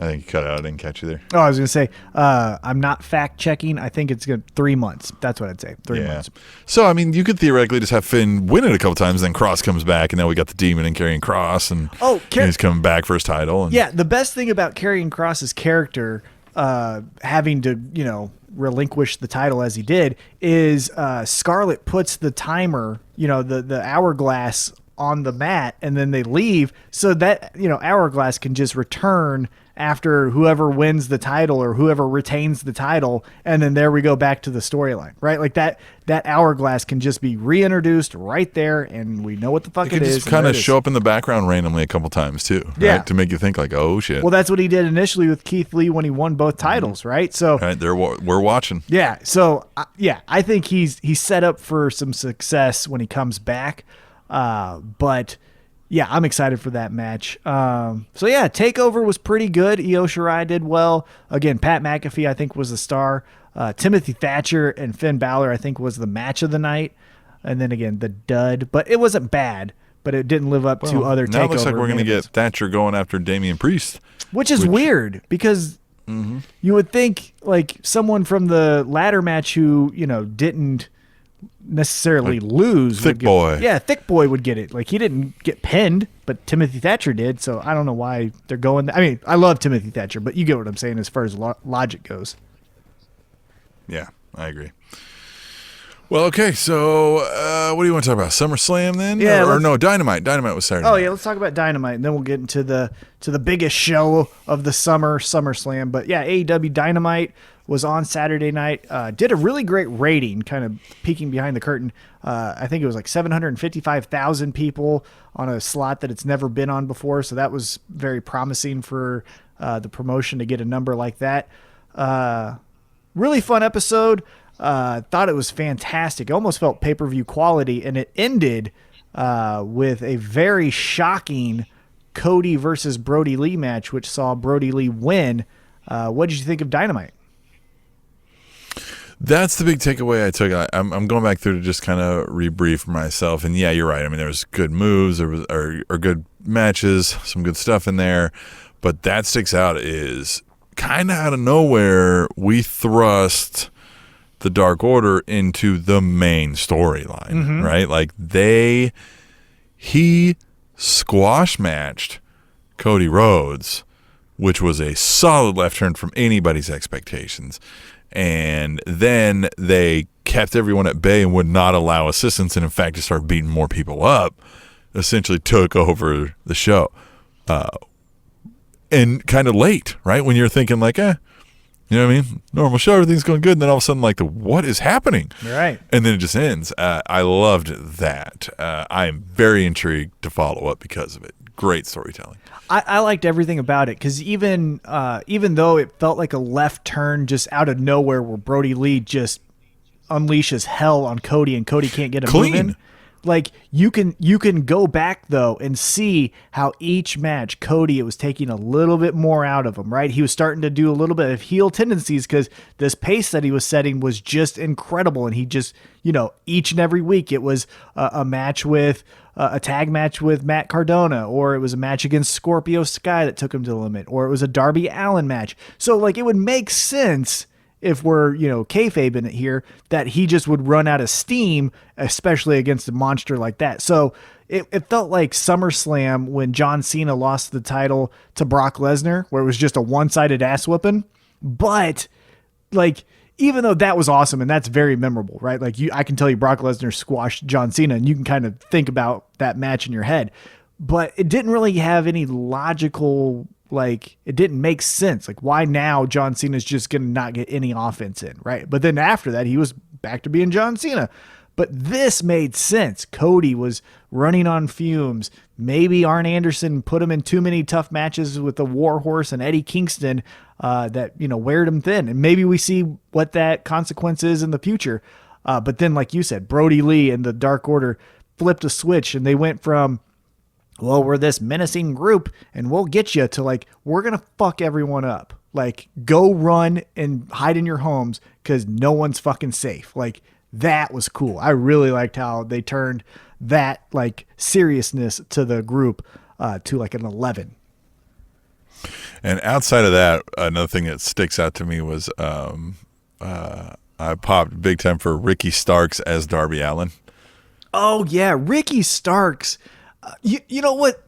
I think you cut out. I didn't catch you there. Oh, I was going to say, I'm not fact checking. I think it's good. 3 months. That's what I'd say. 3 months. So, I mean, you could theoretically just have Finn win it a couple times, then Kross comes back, and now we got the Demon and Karrion Kross, and he's coming back for his title. And the best thing about Karrion Kross's character, having to, relinquish the title as he did, is Scarlett puts the timer, the hourglass on the mat, and then they leave so that, hourglass can just return after whoever wins the title or whoever retains the title, and then there we go back to the storyline, right? Like that hourglass can just be reintroduced right there, and we know what the fuck it is. It can just kind of show up in the background randomly a couple times too, right? To make you think like, oh shit. Well, that's what he did initially with Keith Lee when he won both titles, right? So right there, we're watching. Yeah. So I think he's set up for some success when he comes back, but. Yeah, I'm excited for that match. TakeOver was pretty good. Io Shirai did well. Again, Pat McAfee, I think, was the star. Timothy Thatcher and Finn Balor, I think, was the match of the night. And then, again, the dud. But it wasn't bad, but it didn't live up to other TakeOver. Now it looks like we're going to get Thatcher going after Damian Priest. Which is weird, because you would think, like, someone from the ladder match who, didn't necessarily lose. Thick Boy. Yeah, Thick Boy would get it. Like, he didn't get pinned, but Timothy Thatcher did, so I don't know why they're going. I mean, I love Timothy Thatcher, but you get what I'm saying as far as logic goes. Yeah, I agree. Well, okay, so what do you want to talk about? SummerSlam then? Yeah. Or no, Dynamite. Dynamite was Saturday. Oh, yeah, let's talk about Dynamite, and then we'll get into the biggest show of the summer, SummerSlam. But yeah, AEW Dynamite was on Saturday night. Did a really great rating, kind of peeking behind the curtain. I think it was like 755,000 people on a slot that it's never been on before, so that was very promising for the promotion to get a number like that. Really fun episode. Thought it was fantastic. Almost felt pay-per-view quality, and it ended with a very shocking Cody versus Brody Lee match, which saw Brody Lee win. What did you think of Dynamite? That's the big takeaway I took. I'm going back through to just kind of rebrief myself. And yeah, you're right. I mean, there was good moves, or good matches, some good stuff in there. But that sticks out is kind of out of nowhere, we thrust the Dark Order into the main storyline, right? Like he squash matched Cody Rhodes, which was a solid left turn from anybody's expectations. And then they kept everyone at bay and would not allow assistance, and in fact just started beating more people up, essentially took over the show. And kind of late, right? When you're thinking like, you know what I mean? Normal show, everything's going good. And then all of a sudden, like, what is happening? Right. And then it just ends. I loved that. I am very intrigued to follow up because of it. Great storytelling. I liked everything about it because even though it felt like a left turn just out of nowhere where Brody Lee just unleashes hell on Cody and Cody can't get a move in. Like you can go back though and see how each match Cody, it was taking a little bit more out of him, right? He was starting to do a little bit of heel tendencies because this pace that he was setting was just incredible, and he just, each and every week it was a match with a tag match with Matt Cardona, or it was a match against Scorpio Sky that took him to the limit, or it was a Darby Allin match. So like it would make sense if we're, kayfabing it here, that he just would run out of steam, especially against a monster like that. So it felt like SummerSlam when John Cena lost the title to Brock Lesnar, where it was just a one-sided ass whooping. But like, even though that was awesome and that's very memorable, right? Like I can tell you Brock Lesnar squashed John Cena, and you can kind of think about that match in your head, but it didn't really have any logical, like, it didn't make sense. Like, why now John Cena's just going to not get any offense in, right? But then after that, he was back to being John Cena. But this made sense. Cody was running on fumes. Maybe Arn Anderson put him in too many tough matches with the Warhorse and Eddie Kingston that, weared him thin. And maybe we see what that consequence is in the future. But then, like you said, Brody Lee and the Dark Order flipped a switch, and they went from, well, we're this menacing group and we'll get you, to like, we're going to fuck everyone up. Like, go run and hide in your homes because no one's fucking safe. Like, that was cool. I really liked how they turned that like seriousness to the group to like an 11. And outside of that, another thing that sticks out to me was I popped big time for Ricky Starks as Darby Allin. Oh, yeah. Ricky Starks. You know what?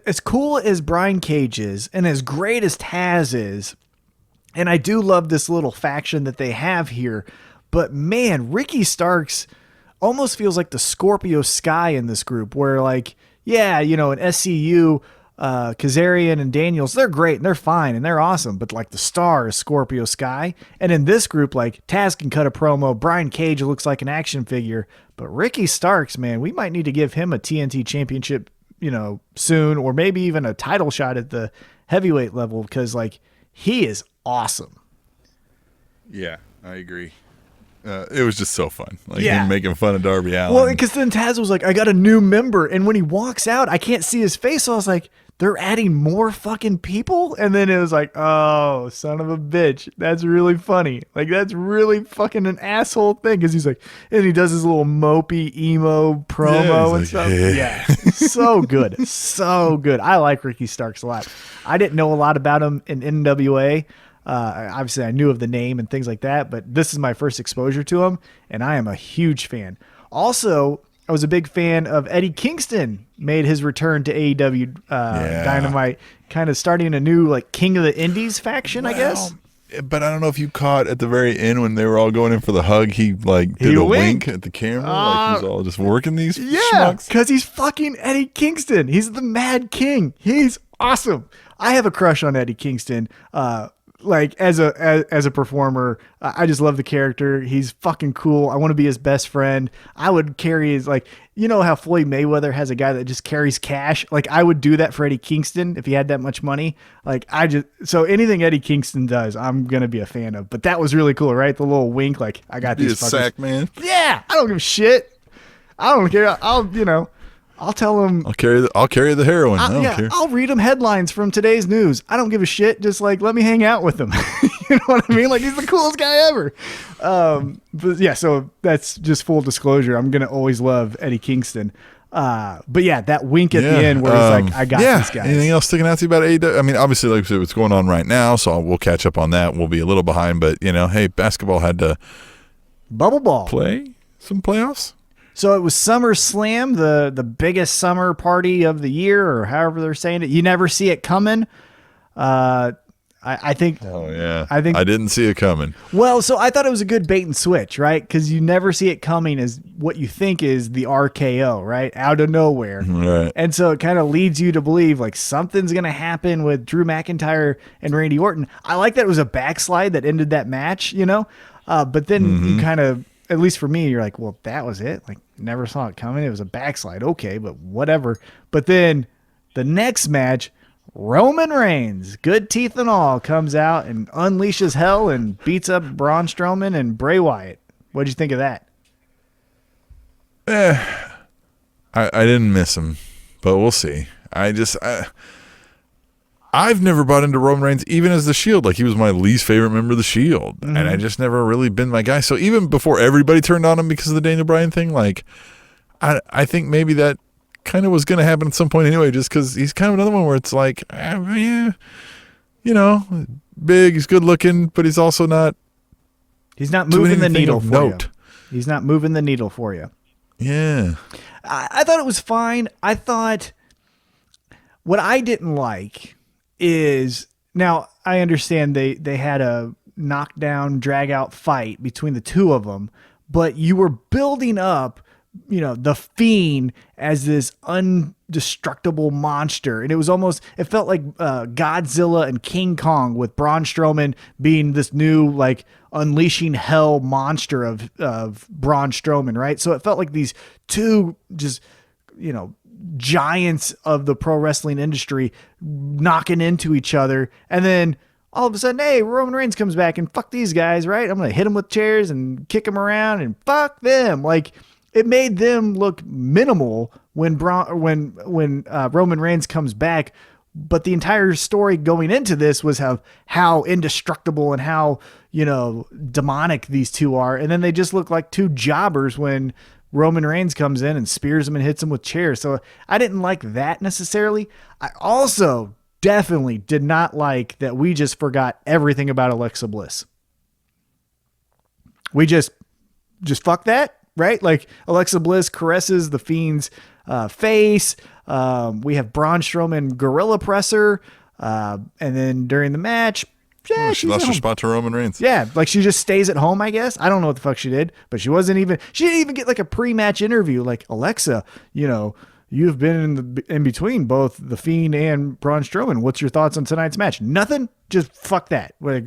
As cool as Brian Cage is, and as great as Taz is, and I do love this little faction that they have here, but man, Ricky Starks almost feels like the Scorpio Sky in this group, where like, yeah, in SCU, Kazarian and Daniels, they're great and they're fine and they're awesome, but like the star is Scorpio Sky. And in this group, like Taz can cut a promo, Brian Cage looks like an action figure, but Ricky Starks, man, we might need to give him a TNT championship, soon, or maybe even a title shot at the heavyweight level, because like he is awesome. Yeah, I agree. It was just so fun. Like him making fun of Darby Allin. Well, because then Taz was like, I got a new member. And when he walks out, I can't see his face. So I was like, they're adding more fucking people? And then it was like, oh, son of a bitch. That's really funny. Like, that's really fucking an asshole thing. Because he's like, and he does his little mopey emo promo and stuff. Hey. Yeah. So good. So good. I like Ricky Starks a lot. I didn't know a lot about him in NWA. Obviously I knew of the name and things like that, but this is my first exposure to him, and I am a huge fan. Also, I was a big fan of Eddie Kingston made his return to AEW Dynamite, kind of starting a new like King of the Indies faction, I guess. But I don't know if you caught at the very end when they were all going in for the hug, he like did a wink at the camera, like he's all just working these schmucks. Because he's fucking Eddie Kingston. He's the Mad King. He's awesome. I have a crush on Eddie Kingston. Like as a performer, I just love the character. He's fucking cool. I want to be his best friend. I would carry his, like, how Floyd Mayweather has a guy that just carries cash. Like, I would do that for Eddie Kingston if he had that much money. Like, so anything Eddie Kingston does, I'm gonna be a fan of. But that was really cool, right? The little wink, like, I got these fuckers. Sack man. Yeah, I don't give a shit. I don't care. I'll tell him. I'll carry the heroin. I don't care. I'll read him headlines from today's news. I don't give a shit. Just like, let me hang out with him. You know what I mean? Like, he's the coolest guy ever. But yeah, so that's just full disclosure. I'm gonna always love Eddie Kingston. But yeah, that wink at the end where he's like, I got this guy. Anything else sticking out to you about AEW? I mean, obviously, like I said, what's going on right now, so we'll catch up on that. We'll be a little behind, but hey, basketball had to bubble ball play some playoffs. So it was SummerSlam, the biggest summer party of the year, or however they're saying it. You never see it coming. I think. Oh yeah. I didn't see it coming. Well, so I thought it was a good bait and switch, right? Because you never see it coming as what you think is the RKO, right? Out of nowhere. Right. And so it kind of leads you to believe like something's going to happen with Drew McIntyre and Randy Orton. I like that it was a backslide that ended that match, but then you kind of, at least for me, you're like, well, that was it. Like, never saw it coming. It was a backslide. Okay, but whatever. But then the next match, Roman Reigns, good teeth and all, comes out and unleashes hell and beats up Braun Strowman and Bray Wyatt. What'd you think of that? I didn't miss him, but we'll see. I've never bought into Roman Reigns, even as the Shield. Like, he was my least favorite member of the Shield, and I just never really been my guy. So even before everybody turned on him because of the Daniel Bryan thing, like, I think maybe that kind of was going to happen at some point anyway, just because he's kind of another one where it's like, big, he's good looking, but he's also not. He's not moving the needle for note. you. He's not moving the needle for you. Yeah. I thought it was fine. I thought what I didn't like is, now I understand they had a knockdown, drag out fight between the two of them, but you were building up, the Fiend as this indestructible monster. And it felt like Godzilla and King Kong, with Braun Strowman being this new, like, unleashing hell monster of Braun Strowman, right? So it felt like these two just, giants of the pro wrestling industry knocking into each other. And then all of a sudden, hey, Roman Reigns comes back and fuck these guys, right? I'm going to hit them with chairs and kick them around and fuck them. Like, it made them look minimal when Roman Reigns comes back. But the entire story going into this was how indestructible and how, demonic these two are. And then they just look like two jobbers when Roman Reigns comes in and spears him and hits him with chairs. So I didn't like that necessarily. I also definitely did not like that we just forgot everything about Alexa Bliss. We just fuck that, right? Like, Alexa Bliss caresses the Fiend's face. We have Braun Strowman gorilla presser. And then during the match, she lost her spot to Roman Reigns. Yeah, like, she just stays at home, I guess. I don't know what the fuck she did, but she didn't even get like a pre-match interview. Like, Alexa, you've been in between both the Fiend and Braun Strowman. What's your thoughts on tonight's match? Nothing. Just fuck that. Like,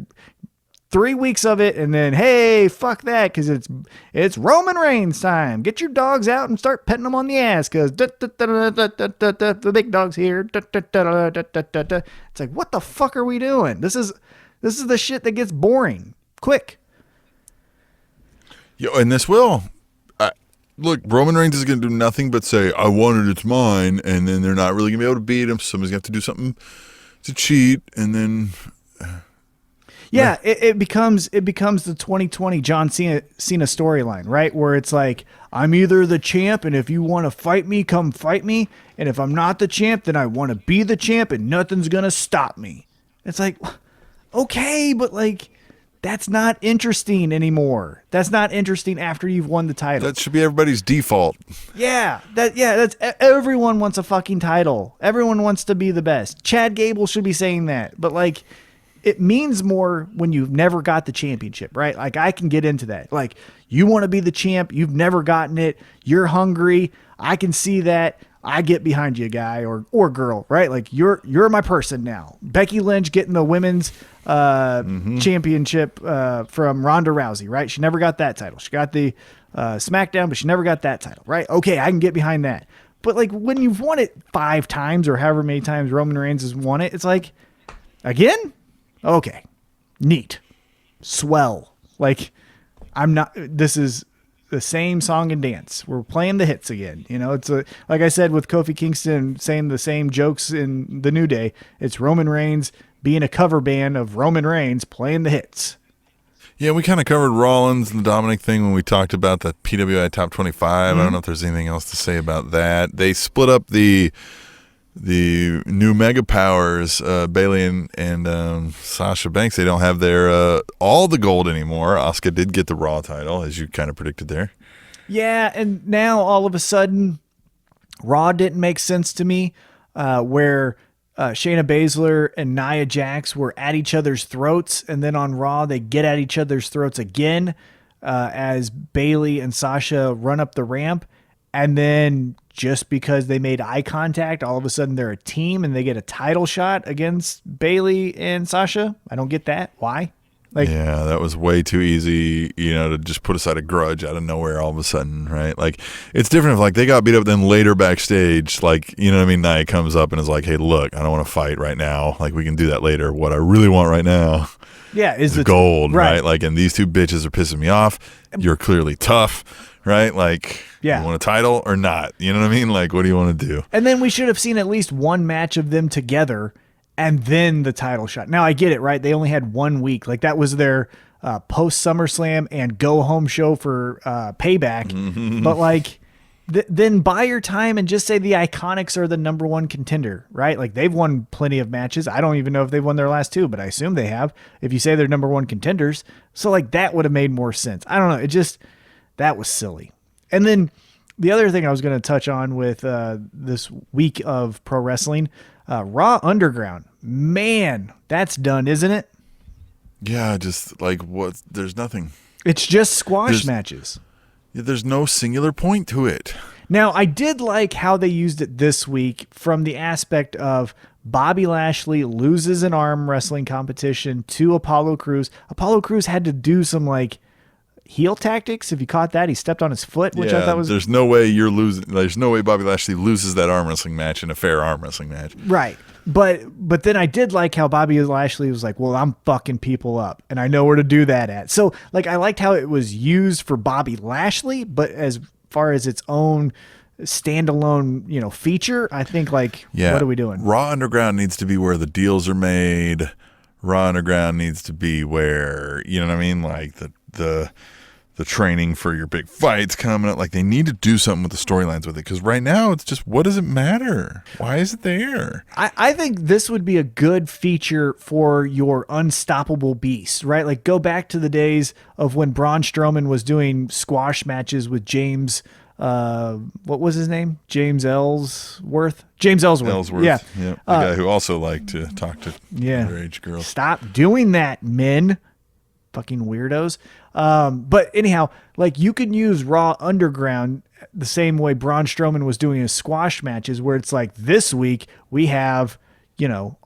3 weeks of it, and then, hey, fuck that, because it's Roman Reigns time. Get your dogs out and start petting them on the ass, because the big dog's here. It's like, what the fuck are we doing? This is the shit that gets boring quick. Yo, and this will. Look, Roman Reigns is going to do nothing but say, I want it, it's mine, and then they're not really going to be able to beat him. Somebody's going to have to do something to cheat, and then... Yeah, it becomes the 2020 John Cena storyline, right? Where it's like, I'm either the champ, and if you want to fight me, come fight me. And if I'm not the champ, then I want to be the champ, and nothing's going to stop me. It's like, okay, but like, that's not interesting anymore. That's not interesting after you've won the title. That should be everybody's default. Yeah, that's everyone wants a fucking title. Everyone wants to be the best. Chad Gable should be saying that, but like, it means more when you've never got the championship, right? Like, I can get into that. Like, you want to be the champ. You've never gotten it. You're hungry. I can see that. I get behind you, guy or girl, right? Like, you're my person now. Becky Lynch getting the women's championship from Ronda Rousey, right? She never got that title. She got the SmackDown, but she never got that title, right? Okay, I can get behind that. But like, when you've won it 5 times or however many times Roman Reigns has won it, it's like, again? Okay. Neat. Swell. Like, this is the same song and dance. We're playing the hits again. It's like I said with Kofi Kingston saying the same jokes in the New Day. It's Roman Reigns being a cover band of Roman Reigns playing the hits. Yeah, we kind of covered Rollins and the Dominic thing when we talked about the PWI Top 25. I don't know if there's anything else to say about that. They split up the new Mega Powers, Bayley and Sasha Banks. They don't have their all the gold anymore. Asuka did get the Raw title, as you kind of predicted there. Yeah, and now all of a sudden, Raw didn't make sense to me, where Shayna Baszler and Nia Jax were at each other's throats, and then on Raw they get at each other's throats again as Bayley and Sasha run up the ramp, and then just because they made eye contact, all of a sudden they're a team and they get a title shot against Bayley and Sasha. I don't get that. Why? Yeah, that was way too easy, to just put aside a grudge out of nowhere all of a sudden, right? Like, it's different if, like, they got beat up, then later backstage, like, Nia comes up and is like, hey, look, I don't want to fight right now. Like, we can do that later. What I really want right now is the gold, right? Like, and these two bitches are pissing me off. You're clearly tough, right? Like, you want a title or not? You know what I mean? Like, what do you want to do? And then we should have seen at least one match of them together and then the title shot. Now, I get it, right? They only had 1 week. Like, that was their post SummerSlam and go home show for Payback. But, like, then buy your time and just say the Iconics are the number one contender, right? Like, they've won plenty of matches. I don't even know if they've won their last two, but I assume they have, if you say they're number one contenders. So, like, that would have made more sense. I don't know. That was silly. And then the other thing I was going to touch on with this week of pro wrestling, Raw Underground. Man, that's done, isn't it? Yeah, just like what? There's nothing. It's just squash matches. Yeah, there's no singular point to it. Now, I did like how they used it this week from the aspect of Bobby Lashley loses an arm wrestling competition to Apollo Crews. Apollo Crews had to do some, like, heel tactics. If you caught that, he stepped on his foot, which I thought was... There's no way you're losing. There's no way Bobby Lashley loses that arm wrestling match in a fair arm wrestling match. Right. But then I did like how Bobby Lashley was like, well, I'm fucking people up and I know where to do that at. So, like, I liked how it was used for Bobby Lashley, but as far as its own standalone, feature, I think, like, what are we doing? Raw Underground needs to be where the deals are made. Raw Underground needs to be where, you know what I mean? Like the training for your big fights coming up. Like, they need to do something with the storylines with it, because right now it's just, what does it matter? Why is it there? I think this would be a good feature for your unstoppable beast, right? Like, go back to the days of when Braun Strowman was doing squash matches with James, what was his name? James Ellsworth. Yeah. The guy who also liked to talk to underage girls. Stop doing that, men. Fucking weirdos. But anyhow, like, you can use Raw Underground the same way Braun Strowman was doing his squash matches, where it's like, this week we have,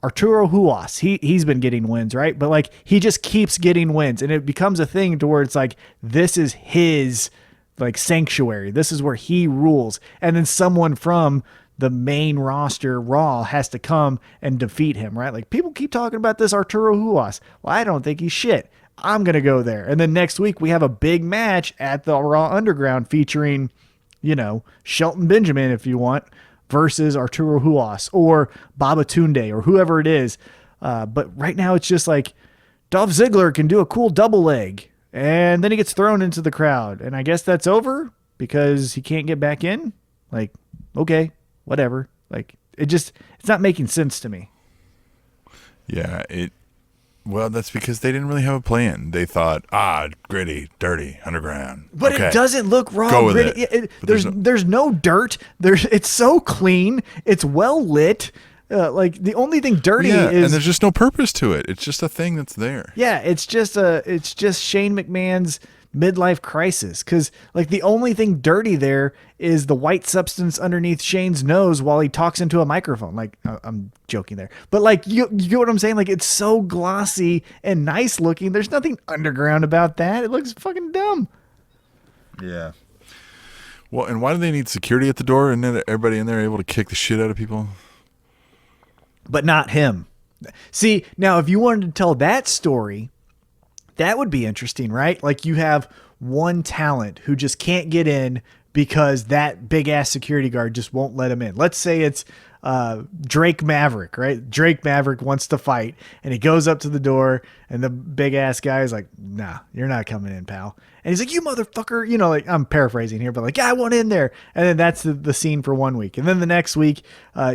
Arturo Huas. He's been getting wins, right? But, like, he just keeps getting wins, and it becomes a thing to where it's like, this is his, like, sanctuary. This is where he rules. And then someone from the main roster, Raw, has to come and defeat him, right? Like, people keep talking about this Arturo Huas. Well, I don't think he's shit. I'm going to go there. And then next week we have a big match at the Raw Underground featuring, Shelton Benjamin, if you want, versus Arturo Huas or Babatunde or whoever it is. But right now it's just like Dolph Ziggler can do a cool double leg and then he gets thrown into the crowd. And I guess that's over because he can't get back in. Like, okay, whatever. Like, it's not making sense to me. Yeah, well, that's because they didn't really have a plan. They thought, gritty, dirty, underground. But okay. It doesn't look raw. Go with gritty. it. There's no dirt. It's so clean. It's well lit. Like, the only thing dirty is, and there's just no purpose to it. It's just a thing that's there. Yeah, it's just Shane McMahon's midlife crisis, because, like, the only thing dirty there is the white substance underneath Shane's nose while he talks into a microphone. Like, I'm joking there, but, like, you get what I'm saying? Like, it's so glossy and nice looking. There's nothing underground about that. It looks fucking dumb. Yeah. Well, and why do they need security at the door and then everybody in there able to kick the shit out of people? But not him. See, now if you wanted to tell that story, that would be interesting, right? Like, you have one talent who just can't get in because that big ass security guard just won't let him in. Let's say it's Drake Maverick, right? Drake Maverick wants to fight and he goes up to the door and the big ass guy is like, nah, you're not coming in, pal. And he's like, you motherfucker, you know, like I'm paraphrasing here, but like, yeah, I want in there. And then that's the scene for 1 week. And then the next week,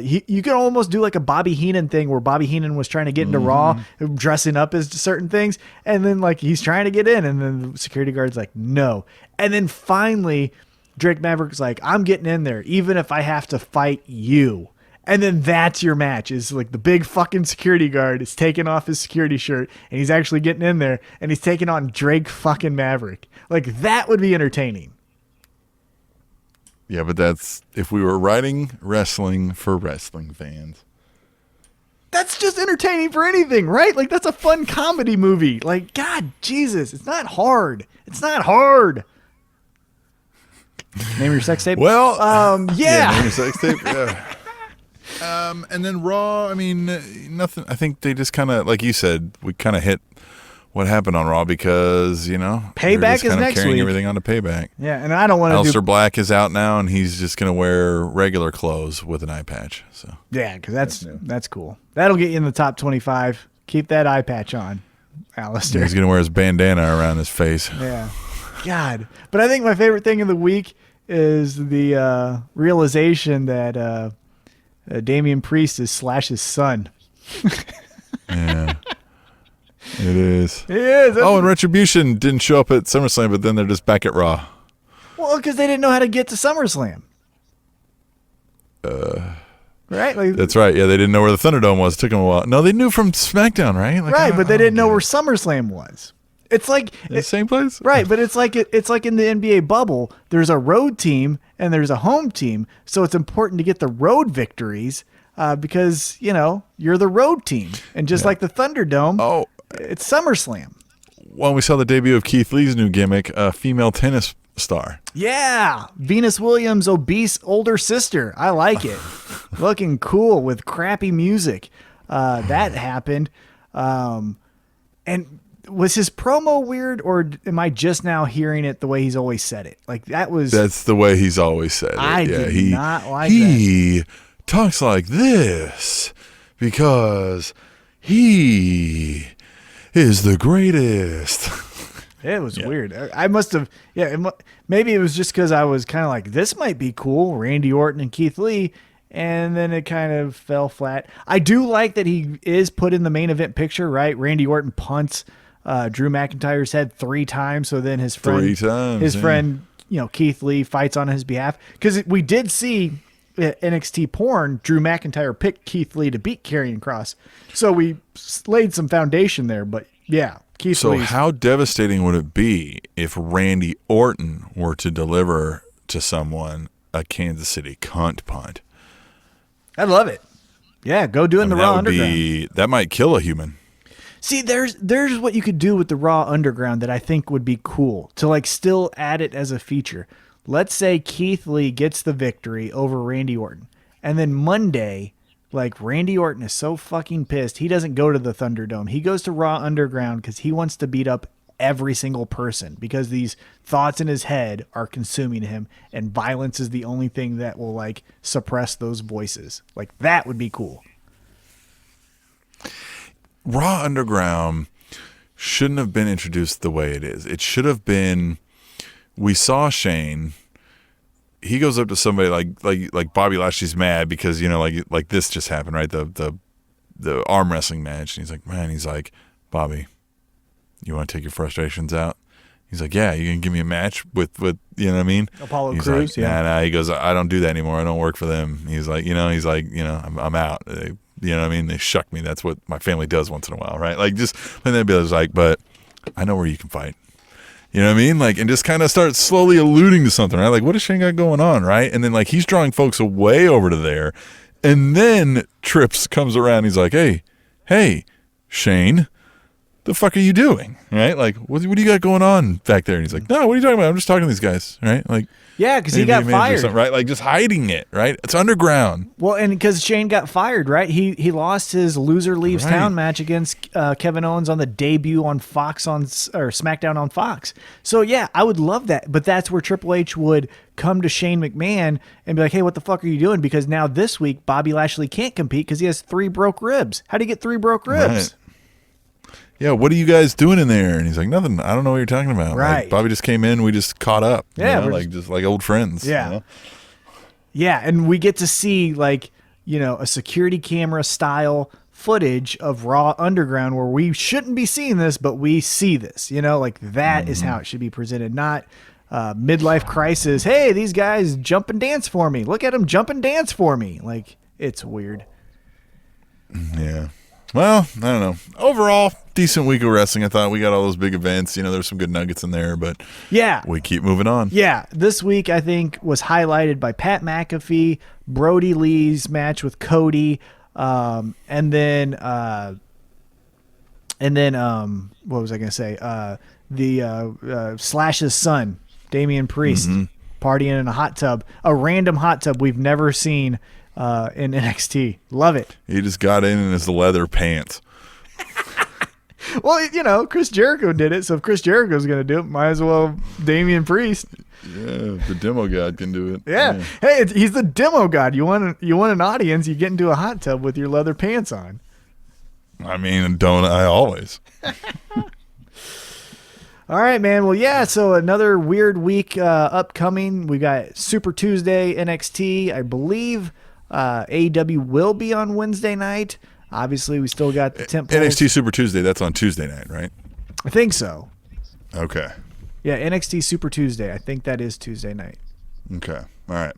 you can almost do like a Bobby Heenan thing where Bobby Heenan was trying to get into Raw, dressing up as certain things. And then like, he's trying to get in and then the security guard's like, no. And then finally Drake Maverick's like, I'm getting in there, even if I have to fight you. And then that's your match, is like the big fucking security guard is taking off his security shirt and he's actually getting in there and he's taking on Drake fucking Maverick. Like that would be entertaining. Yeah, but that's if we were writing wrestling for wrestling fans. That's just entertaining for anything, right? Like that's a fun comedy movie. Like, God, Jesus, it's not hard. It's not hard. Name your sex tape? Well, yeah. Name your sex tape. Yeah. And then Raw, I mean, nothing. I think they just kind of, like you said, we kind of hit what happened on Raw because, you know, Payback is next carrying week. Everything on to Payback. Yeah, and I don't want to Aleister Black is out now, and he's just going to wear regular clothes with an eye patch. So yeah, because that's cool. That'll get you in the top 25. Keep that eye patch on, Aleister. He's going to wear his bandana around his face. Yeah. God. But I think my favorite thing of the week is the realization that Damian Priest is Slash's son. Yeah. It is. It is. Oh, and Retribution didn't show up at SummerSlam, but then they're just back at Raw. Well, because they didn't know how to get to SummerSlam. Right? Like, that's right. Yeah, they didn't know where the Thunderdome was. It took them a while. No, they knew from SmackDown, right? Like, right, but they didn't know where SummerSlam was. It's like the same place, right? But it's like in the NBA bubble. There's a road team and there's a home team, so it's important to get the road victories because you know you're the road team, and just like the Thunderdome, it's SummerSlam. Well, we saw the debut of Keith Lee's new gimmick, a female tennis star. Yeah, Venus Williams' obese older sister. I like it. Looking cool with crappy music. That happened, and. Was his promo weird, or am I just now hearing it the way he's always said it? Like that's the way he's always said it. I did not like that. He talks like this because he is the greatest. It was weird. I must have, maybe it was just because I was kind of like, this might be cool, Randy Orton and Keith Lee, and then it kind of fell flat. I do like that he is put in the main event picture, right? Randy Orton punts Drew McIntyre's head 3 times, so then his friend, friend, you know, Keith Lee fights on his behalf, because we did see at NXT Porn, Drew McIntyre picked Keith Lee to beat Karrion Kross, so we laid some foundation there. But yeah, Keith Lee. So how devastating would it be if Randy Orton were to deliver to someone a Kansas City cunt punt? I'd love it. Yeah, go do it in the Raw Underground. That might kill a human. See, there's what you could do with the Raw Underground that I think would be cool to like still add it as a feature. Let's say Keith Lee gets the victory over Randy Orton, and then Monday, like Randy Orton is so fucking pissed he doesn't go to the Thunderdome. He goes to Raw Underground because he wants to beat up every single person because these thoughts in his head are consuming him, and violence is the only thing that will like suppress those voices. Like that would be cool. Raw Underground shouldn't have been introduced the way it is. It should have been, we saw Shane, he goes up to somebody like Bobby Lashley's mad because, you know, like this just happened, right? The arm wrestling match. And he's like, man, Bobby, you want to take your frustrations out? He's like, yeah, you can give me a match with you know what I mean? Apollo Crews, like, nah. He goes, I don't do that anymore. I don't work for them. He's like, I'm out. You know what I mean? They shuck me. That's what my family does once in a while, right? Like just, and they'd be like, but I know where you can fight. You know what I mean? Like, and just kind of start slowly alluding to something, right? Like, what does Shane got going on, right? And then like he's drawing folks away over to there, and then Trips comes around. He's like, hey, Shane, the fuck are you doing? Right? Like, what do you got going on back there? And he's like, no, what are you talking about? I'm just talking to these guys. Right? Like, yeah, because he got fired. Right? Like, just hiding it. Right? It's underground. Well, and because Shane got fired, right? He lost his loser leaves town match against Kevin Owens on the debut on Fox or SmackDown on Fox. So yeah, I would love that. But that's where Triple H would come to Shane McMahon and be like, hey, what the fuck are you doing? Because now this week Bobby Lashley can't compete because he has 3 broke ribs. How do you get 3 broke ribs? Right. Yeah, what are you guys doing in there? And he's like, nothing. I don't know what you're talking about. Right. Like, Bobby just came in. We just caught up. Yeah. You know? Just like old friends. Yeah. You know? Yeah. And we get to see like, a security camera style footage of Raw Underground where we shouldn't be seeing this, but we see this, like that is how it should be presented. Not midlife crisis. Hey, these guys jump and dance for me. Look at them jump and dance for me. Like, it's weird. Yeah. Well, I don't know. Overall, decent week of wrestling. I thought we got all those big events. There's some good nuggets in there, but yeah, we keep moving on. Yeah, this week I think was highlighted by Pat McAfee, Brody Lee's match with Cody, and then what was I gonna say? The Slash's son, Damian Priest, partying in a hot tub, a random hot tub we've never seen. In NXT. Love it. He just got in his leather pants. Well, Chris Jericho did it, so if Chris Jericho's going to do it, might as well Damian Priest. Yeah, the demo god can do it. Yeah. Hey, he's the demo god. You want an audience, you get into a hot tub with your leather pants on. I mean, don't I always. All right, man. Well, yeah, so another weird week upcoming. We got Super Tuesday NXT. I believe AEW will be on Wednesday night. Obviously, we still got the temp. NXT Super Tuesday, that's on Tuesday night, right? I think so. Okay. Yeah, NXT Super Tuesday. I think that is Tuesday night. Okay. All right.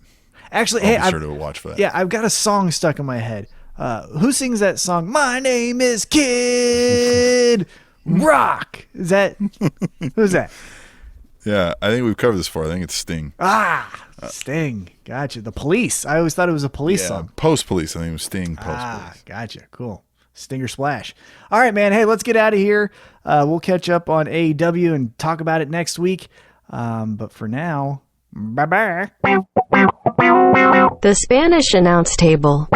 Actually, I'll be sure to watch for that. Yeah, I've got a song stuck in my head. Who sings that song? My name is Kid Rock. Is that who's that? Yeah, I think we've covered this before. I think it's Sting. Sting. Gotcha. The Police. I always thought it was a Police song. Post Police. I think it was Sting. Post Police. Gotcha. Cool. Stinger Splash. All right, man. Hey, let's get out of here. We'll catch up on AEW and talk about it next week. But for now, bye-bye. The Spanish announce table.